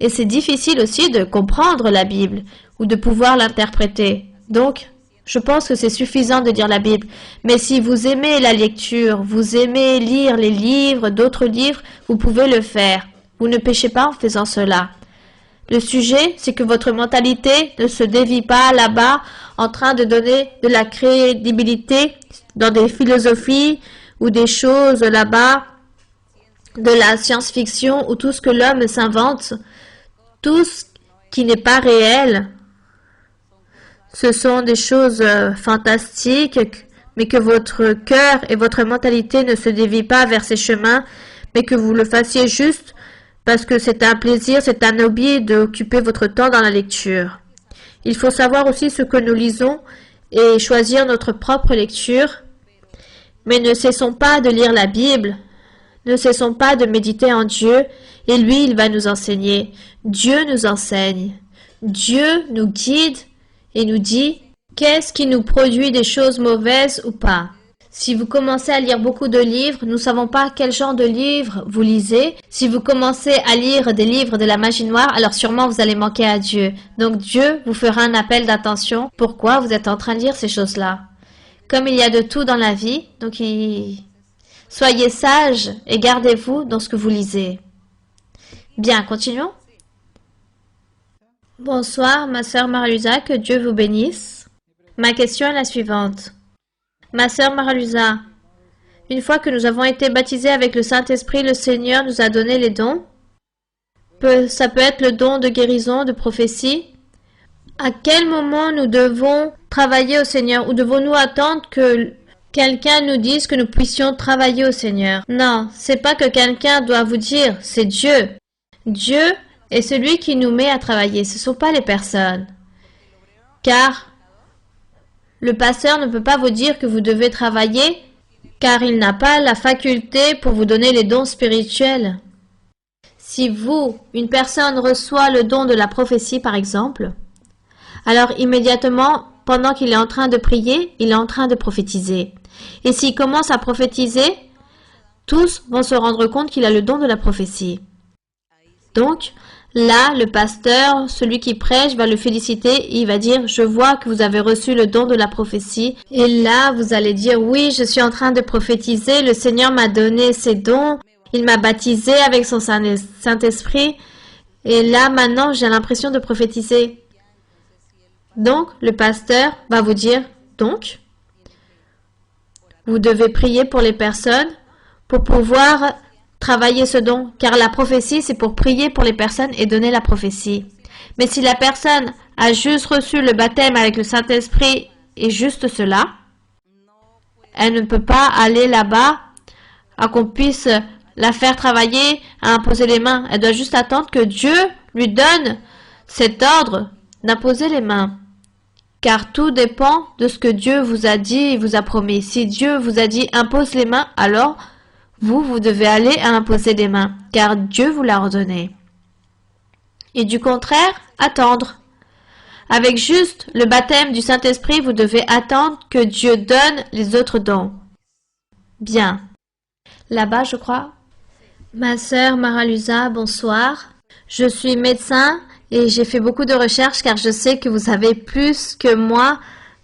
Et c'est difficile aussi de comprendre la Bible ou de pouvoir l'interpréter. Donc, je pense que c'est suffisant de lire la Bible. Mais si vous aimez la lecture, vous aimez lire les livres, d'autres livres, vous pouvez le faire. Vous ne péchez pas en faisant cela. Le sujet, c'est que votre mentalité ne se dévie pas là-bas en train de donner de la crédibilité dans des philosophies ou des choses là-bas de la science-fiction ou tout ce que l'homme s'invente, tout ce qui n'est pas réel, ce sont des choses fantastiques, mais que votre cœur et votre mentalité ne se dévient pas vers ces chemins, mais que vous le fassiez juste parce que c'est un plaisir, c'est un hobby d'occuper votre temps dans la lecture. Il faut savoir aussi ce que nous lisons et choisir notre propre lecture, mais ne cessons pas de lire la Bible, ne cessons pas de méditer en Dieu, et lui, il va nous enseigner. Dieu nous enseigne, Dieu nous guide et nous dit qu'est-ce qui nous produit des choses mauvaises ou pas. Si vous commencez à lire beaucoup de livres, nous ne savons pas quel genre de livres vous lisez. Si vous commencez à lire des livres de la magie noire, alors sûrement vous allez manquer à Dieu. Donc Dieu vous fera un appel d'attention. Pourquoi vous êtes en train de lire ces choses-là? Comme il y a de tout dans la vie, donc soyez sages et gardez-vous dans ce que vous lisez. Bien, continuons. Bonsoir, ma sœur Marie-Luisa, que Dieu vous bénisse. Ma question est la suivante. Ma sœur Marie-Luisa, une fois que nous avons été baptisés avec le Saint-Esprit, le Seigneur nous a donné les dons. Ça peut être le don de guérison, de prophétie. À quel moment nous devons travailler au Seigneur ou devons-nous attendre que quelqu'un nous dise que nous puissions travailler au Seigneur? Non, c'est pas que quelqu'un doit vous dire, c'est Dieu. Dieu est celui qui nous met à travailler, ce ne sont pas les personnes. Car le pasteur ne peut pas vous dire que vous devez travailler, car il n'a pas la faculté pour vous donner les dons spirituels. Si une personne reçoit le don de la prophétie par exemple, alors immédiatement, pendant qu'il est en train de prier, il est en train de prophétiser. Et s'il commence à prophétiser, tous vont se rendre compte qu'il a le don de la prophétie. Donc, là, le pasteur, celui qui prêche, va le féliciter et il va dire « Je vois que vous avez reçu le don de la prophétie. » Et là, vous allez dire « Oui, je suis en train de prophétiser. Le Seigneur m'a donné ses dons. Il m'a baptisé avec son Saint-Esprit. Et là, maintenant, j'ai l'impression de prophétiser. » Donc, le pasteur va vous dire « Donc, vous devez prier pour les personnes pour pouvoir travailler ce don, car la prophétie, c'est pour prier pour les personnes et donner la prophétie. Mais si la personne a juste reçu le baptême avec le Saint-Esprit et juste cela, elle ne peut pas aller là-bas à qu'on puisse la faire travailler, à imposer les mains. Elle doit juste attendre que Dieu lui donne cet ordre d'imposer les mains. Car tout dépend de ce que Dieu vous a dit et vous a promis. Si Dieu vous a dit « impose les mains », alors vous devez aller à imposer les mains, car Dieu vous l'a ordonné. Et du contraire, attendre. Avec juste le baptême du Saint-Esprit, vous devez attendre que Dieu donne les autres dons. Bien. Là-bas, je crois. Ma sœur Marie-Luisa, bonsoir. Je suis médecin et j'ai fait beaucoup de recherches car je sais que vous savez plus que moi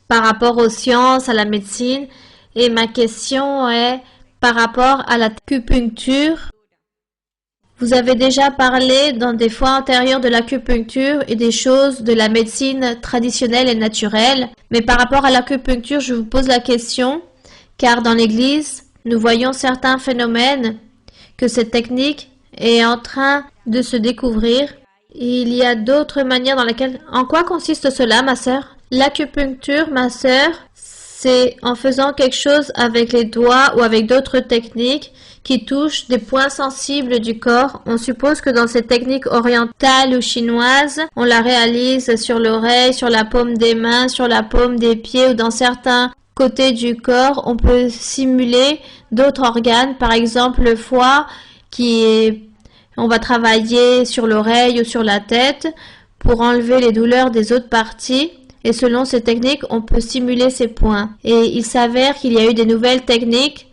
par rapport aux sciences, à la médecine. Et ma question est par rapport à l'acupuncture. Vous avez déjà parlé dans des fois antérieures de l'acupuncture et des choses de la médecine traditionnelle et naturelle. Mais par rapport à l'acupuncture, je vous pose la question, car dans l'Église, nous voyons certains phénomènes que cette technique est en train de se découvrir. Et il y a d'autres manières dans lesquelles... En quoi consiste cela, ma sœur? L'acupuncture, ma sœur, c'est en faisant quelque chose avec les doigts ou avec d'autres techniques qui touchent des points sensibles du corps. On suppose que dans cette technique orientale ou chinoise, on la réalise sur l'oreille, sur la paume des mains, sur la paume des pieds ou dans certains côtés du corps. On peut simuler d'autres organes, par exemple le foie, on va travailler sur l'oreille ou sur la tête pour enlever les douleurs des autres parties. Et selon ces techniques, on peut simuler ces points. Et il s'avère qu'il y a eu des nouvelles techniques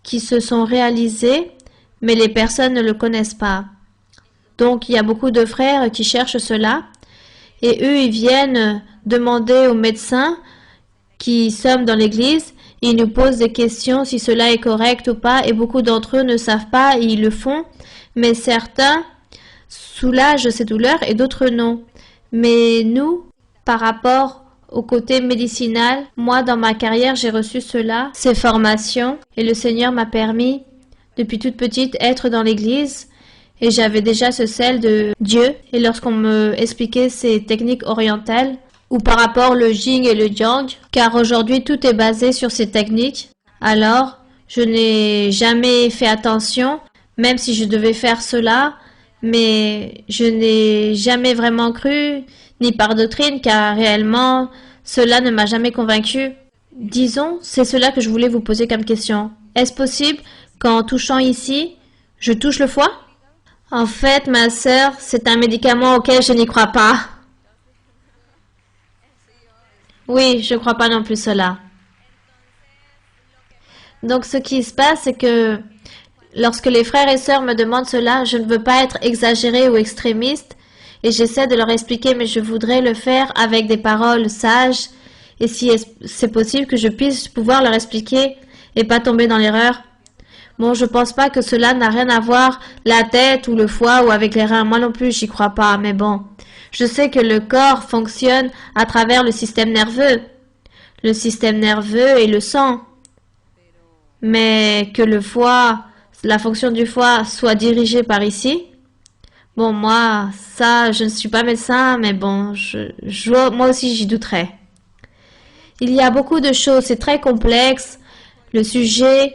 qui se sont réalisées, mais les personnes ne le connaissent pas. Donc, il y a beaucoup de frères qui cherchent cela. Et eux, ils viennent demander aux médecins qui sommes dans l'église. Ils nous posent des questions si cela est correct ou pas. Et beaucoup d'entre eux ne savent pas et ils le font. Mais certains soulagent ces douleurs et d'autres non. Mais nous, par rapport au côté médicinal. Moi, dans ma carrière, j'ai reçu cela, ces formations, et le Seigneur m'a permis, depuis toute petite, être dans l'église, et j'avais déjà ce sel de Dieu. Et lorsqu'on me expliquait ces techniques orientales, ou par rapport le Jing et le Yang, car aujourd'hui tout est basé sur ces techniques, alors je n'ai jamais fait attention, même si je devais faire cela, mais je n'ai jamais vraiment cru, ni par doctrine, car réellement, cela ne m'a jamais convaincu. Disons, c'est cela que je voulais vous poser comme question. Est-ce possible qu'en touchant ici, je touche le foie? En fait, ma sœur, c'est un médicament auquel je n'y crois pas. Oui, je ne crois pas non plus cela. Donc, ce qui se passe, c'est que lorsque les frères et sœurs me demandent cela, je ne veux pas être exagéré ou extrémiste et j'essaie de leur expliquer, mais je voudrais le faire avec des paroles sages et si c'est possible que je puisse pouvoir leur expliquer et pas tomber dans l'erreur. Bon, je pense pas que cela n'a rien à voir la tête ou le foie ou avec les reins. Moi non plus, j'y crois pas, mais bon. Je sais que le corps fonctionne à travers le système nerveux et le sang. Mais que le foie, la fonction du foie soit dirigée par ici. Bon, moi, ça, je ne suis pas médecin, mais bon, moi aussi j'y douterais. Il y a beaucoup de choses, c'est très complexe, le sujet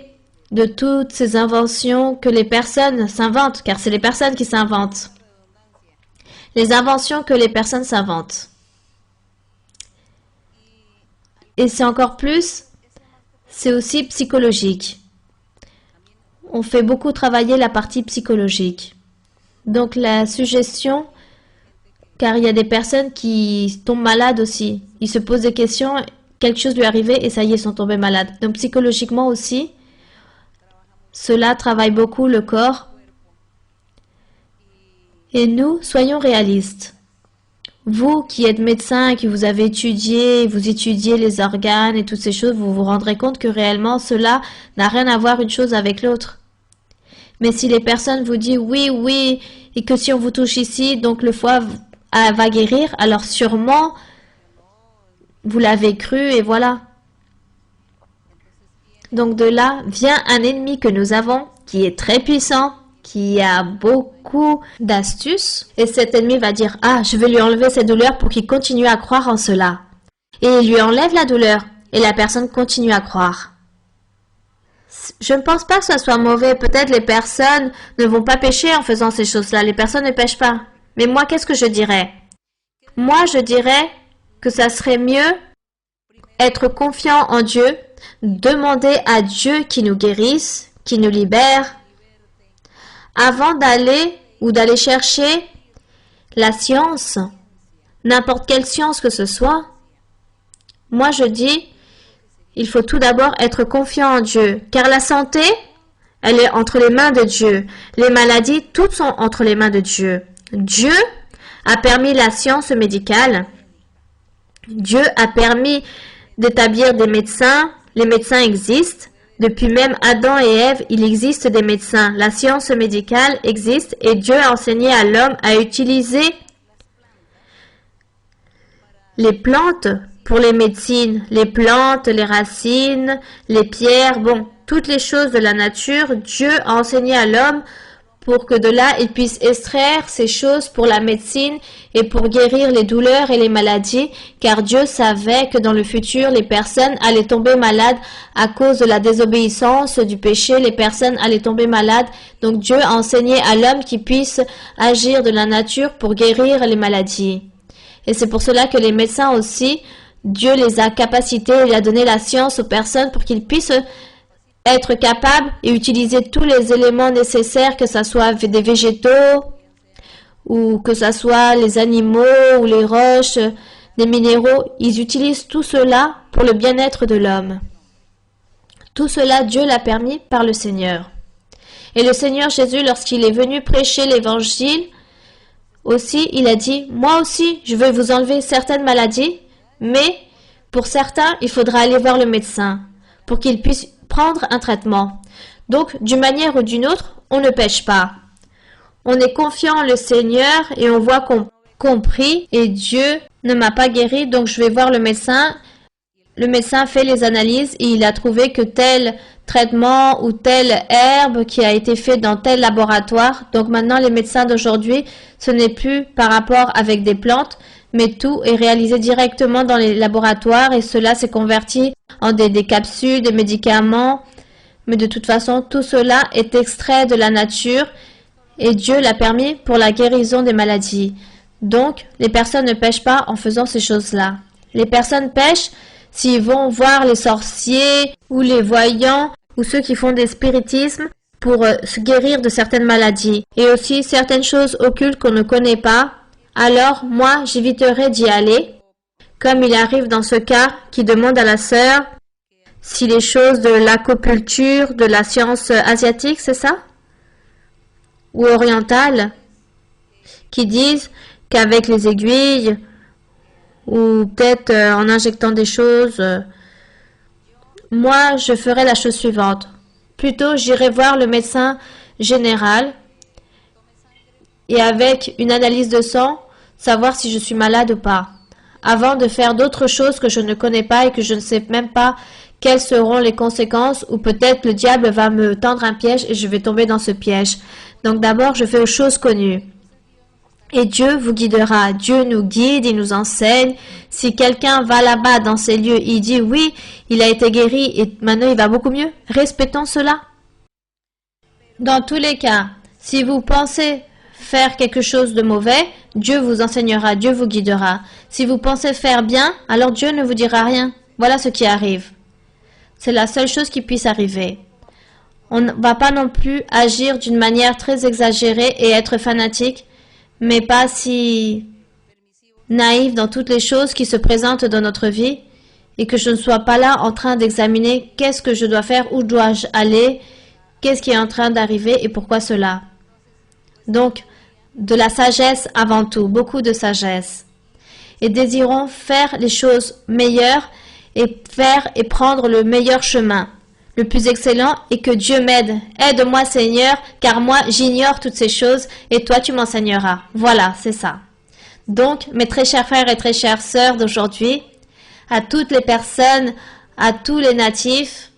de toutes ces inventions que les personnes s'inventent, car c'est les personnes qui s'inventent. Les inventions que les personnes s'inventent. Et c'est encore plus, c'est aussi psychologique. On fait beaucoup travailler la partie psychologique. Donc la suggestion, car il y a des personnes qui tombent malades aussi. Ils se posent des questions, quelque chose lui est arrivé et ça y est, ils sont tombés malades. Donc psychologiquement aussi, cela travaille beaucoup le corps. Et nous, soyons réalistes. Vous qui êtes médecin, qui vous avez étudié, vous étudiez les organes et toutes ces choses, vous vous rendrez compte que réellement cela n'a rien à voir une chose avec l'autre. Mais si les personnes vous disent oui, et que si on vous touche ici, donc le foie va guérir, alors sûrement vous l'avez cru et voilà. Donc de là vient un ennemi que nous avons qui est très puissant, qui a beaucoup d'astuces. Et cet ennemi va dire « Ah, je vais lui enlever cette douleur pour qu'il continue à croire en cela. » Et il lui enlève la douleur et la personne continue à croire. Je ne pense pas que ce soit mauvais. Peut-être les personnes ne vont pas pécher en faisant ces choses-là. Les personnes ne pêchent pas. Mais moi, qu'est-ce que je dirais? Moi, je dirais que ça serait mieux être confiant en Dieu, demander à Dieu qui nous guérisse, qui nous libère, avant d'aller chercher la science, n'importe quelle science que ce soit. Moi, je dis, il faut tout d'abord être confiant en Dieu, car la santé, elle est entre les mains de Dieu. Les maladies, toutes sont entre les mains de Dieu. Dieu a permis la science médicale. Dieu a permis d'établir des médecins. Les médecins existent. Depuis même Adam et Ève, il existe des médecins. La science médicale existe et Dieu a enseigné à l'homme à utiliser les plantes pour les médecines. Les plantes, les racines, les pierres, bon, toutes les choses de la nature, Dieu a enseigné à l'homme pour que de là, il puisse extraire ces choses pour la médecine et pour guérir les douleurs et les maladies, car Dieu savait que dans le futur, les personnes allaient tomber malades à cause de la désobéissance, du péché, les personnes allaient tomber malades. Donc Dieu a enseigné à l'homme qu'il puisse agir de la nature pour guérir les maladies. Et c'est pour cela que les médecins aussi, Dieu les a capacités, il a donné la science aux personnes pour qu'ils puissent être capables et utiliser tous les éléments nécessaires, que ce soit des végétaux ou que ce soit les animaux ou les roches, des minéraux. Ils utilisent tout cela pour le bien-être de l'homme. Tout cela, Dieu l'a permis par le Seigneur. Et le Seigneur Jésus, lorsqu'il est venu prêcher l'évangile, aussi, il a dit, moi aussi, je vais vous enlever certaines maladies, mais pour certains, il faudra aller voir le médecin pour qu'il puisse prendre un traitement. Donc, d'une manière ou d'une autre, on ne pêche pas. On est confiant en le Seigneur et on voit qu'on compris et Dieu ne m'a pas guéri, donc je vais voir le médecin. Le médecin fait les analyses et il a trouvé que tel traitement ou telle herbe qui a été fait dans tel laboratoire. Donc maintenant, les médecins d'aujourd'hui, ce n'est plus par rapport avec des plantes, mais tout est réalisé directement dans les laboratoires et cela s'est converti en des capsules, des médicaments. Mais de toute façon, tout cela est extrait de la nature et Dieu l'a permis pour la guérison des maladies. Donc, les personnes ne pêchent pas en faisant ces choses-là. Les personnes pêchent s'ils vont voir les sorciers ou les voyants ou ceux qui font des spiritismes pour se guérir de certaines maladies. Et aussi certaines choses occultes qu'on ne connaît pas. Alors, moi, j'éviterai d'y aller. Comme il arrive dans ce cas qui demande à la sœur si les choses de l'acupuncture, de la science asiatique, c'est ça? Ou orientale, qui disent qu'avec les aiguilles, ou peut-être en injectant des choses, moi, je ferai la chose suivante. Plutôt, j'irai voir le médecin général et avec une analyse de sang, savoir si je suis malade ou pas, avant de faire d'autres choses que je ne connais pas et que je ne sais même pas quelles seront les conséquences, ou peut-être le diable va me tendre un piège et je vais tomber dans ce piège. Donc d'abord, je fais aux choses connues. Et Dieu vous guidera. Dieu nous guide, il nous enseigne. Si quelqu'un va là-bas dans ces lieux, il dit oui, il a été guéri et maintenant il va beaucoup mieux. Respectons cela. Dans tous les cas, si vous pensez faire quelque chose de mauvais, Dieu vous enseignera, Dieu vous guidera. Si vous pensez faire bien, alors Dieu ne vous dira rien. Voilà ce qui arrive. C'est la seule chose qui puisse arriver. On ne va pas non plus agir d'une manière très exagérée et être fanatique, mais pas si naïf dans toutes les choses qui se présentent dans notre vie et que je ne sois pas là en train d'examiner qu'est-ce que je dois faire, où dois-je aller, qu'est-ce qui est en train d'arriver et pourquoi cela. Donc, de la sagesse avant tout, beaucoup de sagesse. Et désirons faire les choses meilleures et faire et prendre le meilleur chemin, le plus excellent, et que Dieu m'aide. Aide-moi Seigneur, car moi j'ignore toutes ces choses et toi tu m'enseigneras. Voilà, c'est ça. Donc, mes très chers frères et très chères sœurs d'aujourd'hui, à toutes les personnes, à tous les natifs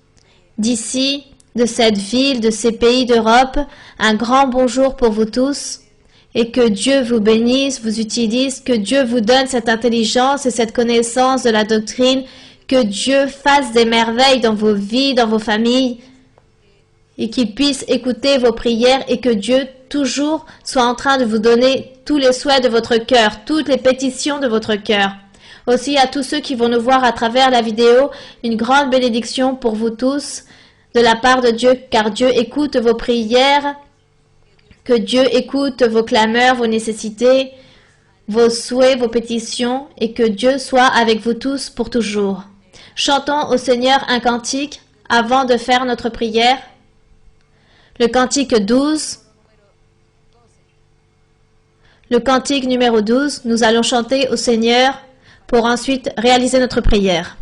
d'ici, de cette ville, de ces pays d'Europe, un grand bonjour pour vous tous et que Dieu vous bénisse, vous utilise, que Dieu vous donne cette intelligence et cette connaissance de la doctrine, que Dieu fasse des merveilles dans vos vies, dans vos familles et qu'il puisse écouter vos prières et que Dieu toujours soit en train de vous donner tous les souhaits de votre cœur, toutes les pétitions de votre cœur. Aussi à tous ceux qui vont nous voir à travers la vidéo, une grande bénédiction pour vous tous de la part de Dieu, car Dieu écoute vos prières, que Dieu écoute vos clameurs, vos nécessités, vos souhaits, vos pétitions, et que Dieu soit avec vous tous pour toujours. Chantons au Seigneur un cantique avant de faire notre prière. Le cantique 12. Le cantique numéro 12, nous allons chanter au Seigneur pour ensuite réaliser notre prière.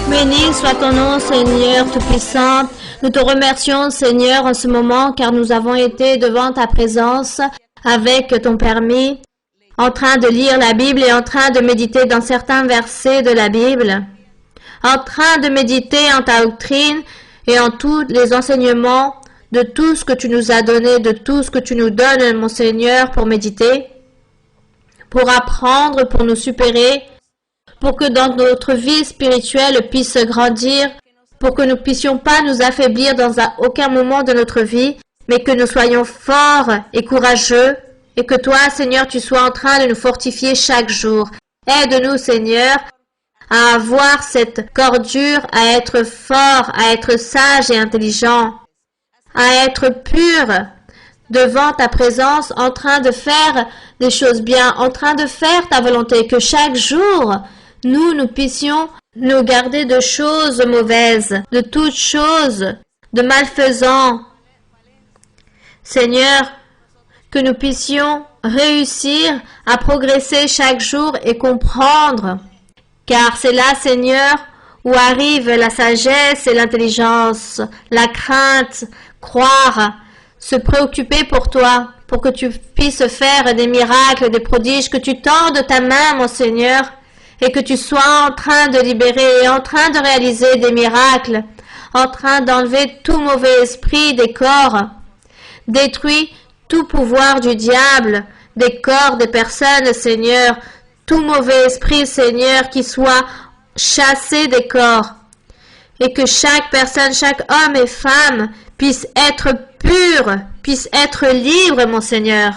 Béni soit ton nom, Seigneur Tout-Puissant. Nous te remercions, Seigneur, en ce moment, car nous avons été devant ta présence avec ton permis, en train de lire la Bible et en train de méditer dans certains versets de la Bible, en train de méditer en ta doctrine et en tous les enseignements de tout ce que tu nous as donné, de tout ce que tu nous donnes, mon Seigneur, pour méditer, pour apprendre, pour nous supérer, pour que dans notre vie spirituelle puisse grandir, pour que nous ne puissions pas nous affaiblir dans aucun moment de notre vie, mais que nous soyons forts et courageux, et que toi, Seigneur, tu sois en train de nous fortifier chaque jour. Aide-nous, Seigneur, à avoir cette cordure, à être fort, à être sage et intelligent, à être pur devant ta présence, en train de faire des choses bien, en train de faire ta volonté, que chaque jour, nous puissions nous garder de choses mauvaises, de toutes choses, de malfaisants. Seigneur, que nous puissions réussir à progresser chaque jour et comprendre, car c'est là, Seigneur, où arrive la sagesse et l'intelligence, la crainte, croire, se préoccuper pour toi, pour que tu puisses faire des miracles, des prodiges, que tu tendes ta main, mon Seigneur, et que tu sois en train de libérer, en train de réaliser des miracles, en train d'enlever tout mauvais esprit des corps, détruis tout pouvoir du diable, des corps, des personnes, Seigneur, tout mauvais esprit, Seigneur, qui soit chassé des corps, et que chaque personne, chaque homme et femme puisse être pur, puisse être libre, mon Seigneur.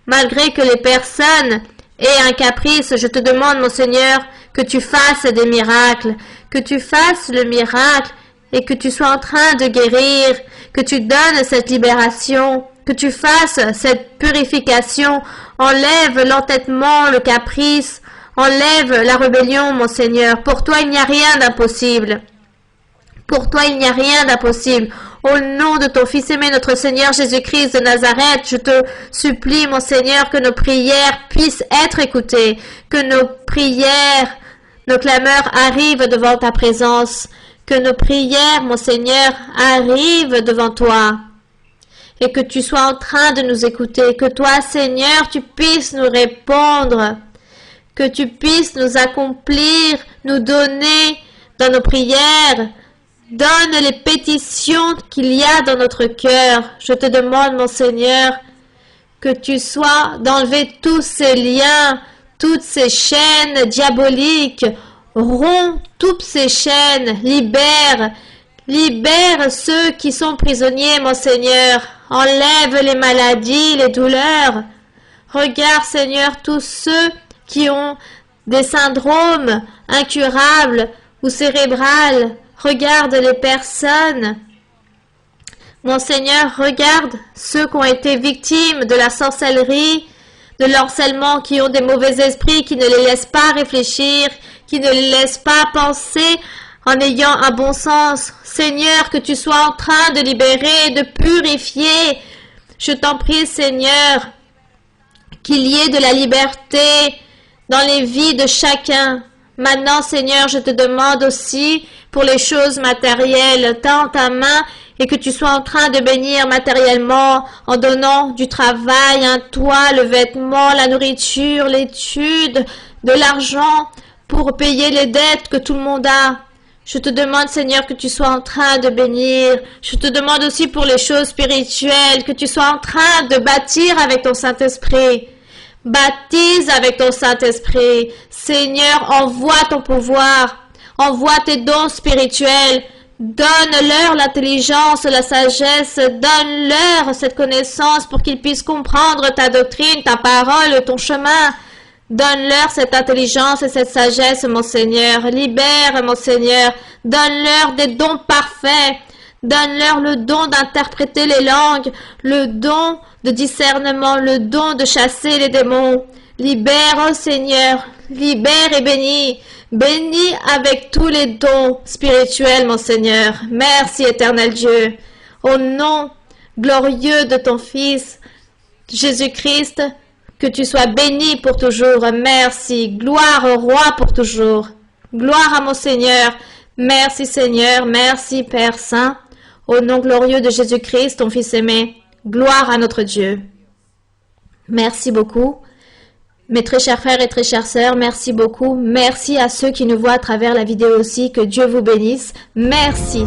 Malgré que les personnes aient un caprice, je te demande, mon Seigneur, que tu fasses des miracles, que tu fasses le miracle et que tu sois en train de guérir, que tu donnes cette libération, que tu fasses cette purification, enlève l'entêtement, le caprice, enlève la rébellion, mon Seigneur. Pour toi, il n'y a rien d'impossible. Pour toi, il n'y a rien d'impossible. Au nom de ton Fils aimé, notre Seigneur Jésus-Christ de Nazareth, je te supplie, mon Seigneur, que nos prières puissent être écoutées, que nos prières, nos clameurs arrivent devant ta présence, que nos prières, mon Seigneur, arrivent devant toi, et que tu sois en train de nous écouter, que toi, Seigneur, tu puisses nous répondre, que tu puisses nous accomplir, nous donner dans nos prières. Donne les pétitions qu'il y a dans notre cœur. Je te demande, mon Seigneur, que tu sois d'enlever tous ces liens, toutes ces chaînes diaboliques. Romps toutes ces chaînes. Libère ceux qui sont prisonniers, mon Seigneur. Enlève les maladies, les douleurs. Regarde, Seigneur, tous ceux qui ont des syndromes incurables ou cérébrales. Regarde les personnes. Mon Seigneur, regarde ceux qui ont été victimes de la sorcellerie, de l'harcèlement, qui ont des mauvais esprits, qui ne les laissent pas réfléchir, qui ne les laissent pas penser en ayant un bon sens. Seigneur, que tu sois en train de libérer, de purifier. Je t'en prie, Seigneur, qu'il y ait de la liberté dans les vies de chacun. Maintenant, Seigneur, je te demande aussi pour les choses matérielles, tends ta main et que tu sois en train de bénir matériellement en donnant du travail, un toit, le vêtement, la nourriture, l'étude, de l'argent pour payer les dettes que tout le monde a. Je te demande, Seigneur, que tu sois en train de bénir. Je te demande aussi pour les choses spirituelles, que tu sois en train de bâtir avec ton Saint-Esprit. Baptise avec ton Saint-Esprit. Seigneur, envoie ton pouvoir. Envoie tes dons spirituels. Donne-leur l'intelligence, la sagesse. Donne-leur cette connaissance pour qu'ils puissent comprendre ta doctrine, ta parole, ton chemin. Donne-leur cette intelligence et cette sagesse, mon Seigneur. Libère, mon Seigneur. Donne-leur des dons parfaits. Donne-leur le don d'interpréter les langues, le don de discernement, le don de chasser les démons. Libère, oh Seigneur. Libère et bénis. Bénis avec tous les dons spirituels, mon Seigneur. Merci, éternel Dieu. Au nom glorieux de ton Fils, Jésus-Christ, que tu sois béni pour toujours. Merci. Gloire au Roi pour toujours. Gloire à mon Seigneur. Merci Seigneur, merci Père Saint. Au nom glorieux de Jésus-Christ, ton Fils aimé, gloire à notre Dieu. Merci beaucoup. Mes très chers frères et très chères sœurs, merci beaucoup. Merci à ceux qui nous voient à travers la vidéo aussi. Que Dieu vous bénisse. Merci.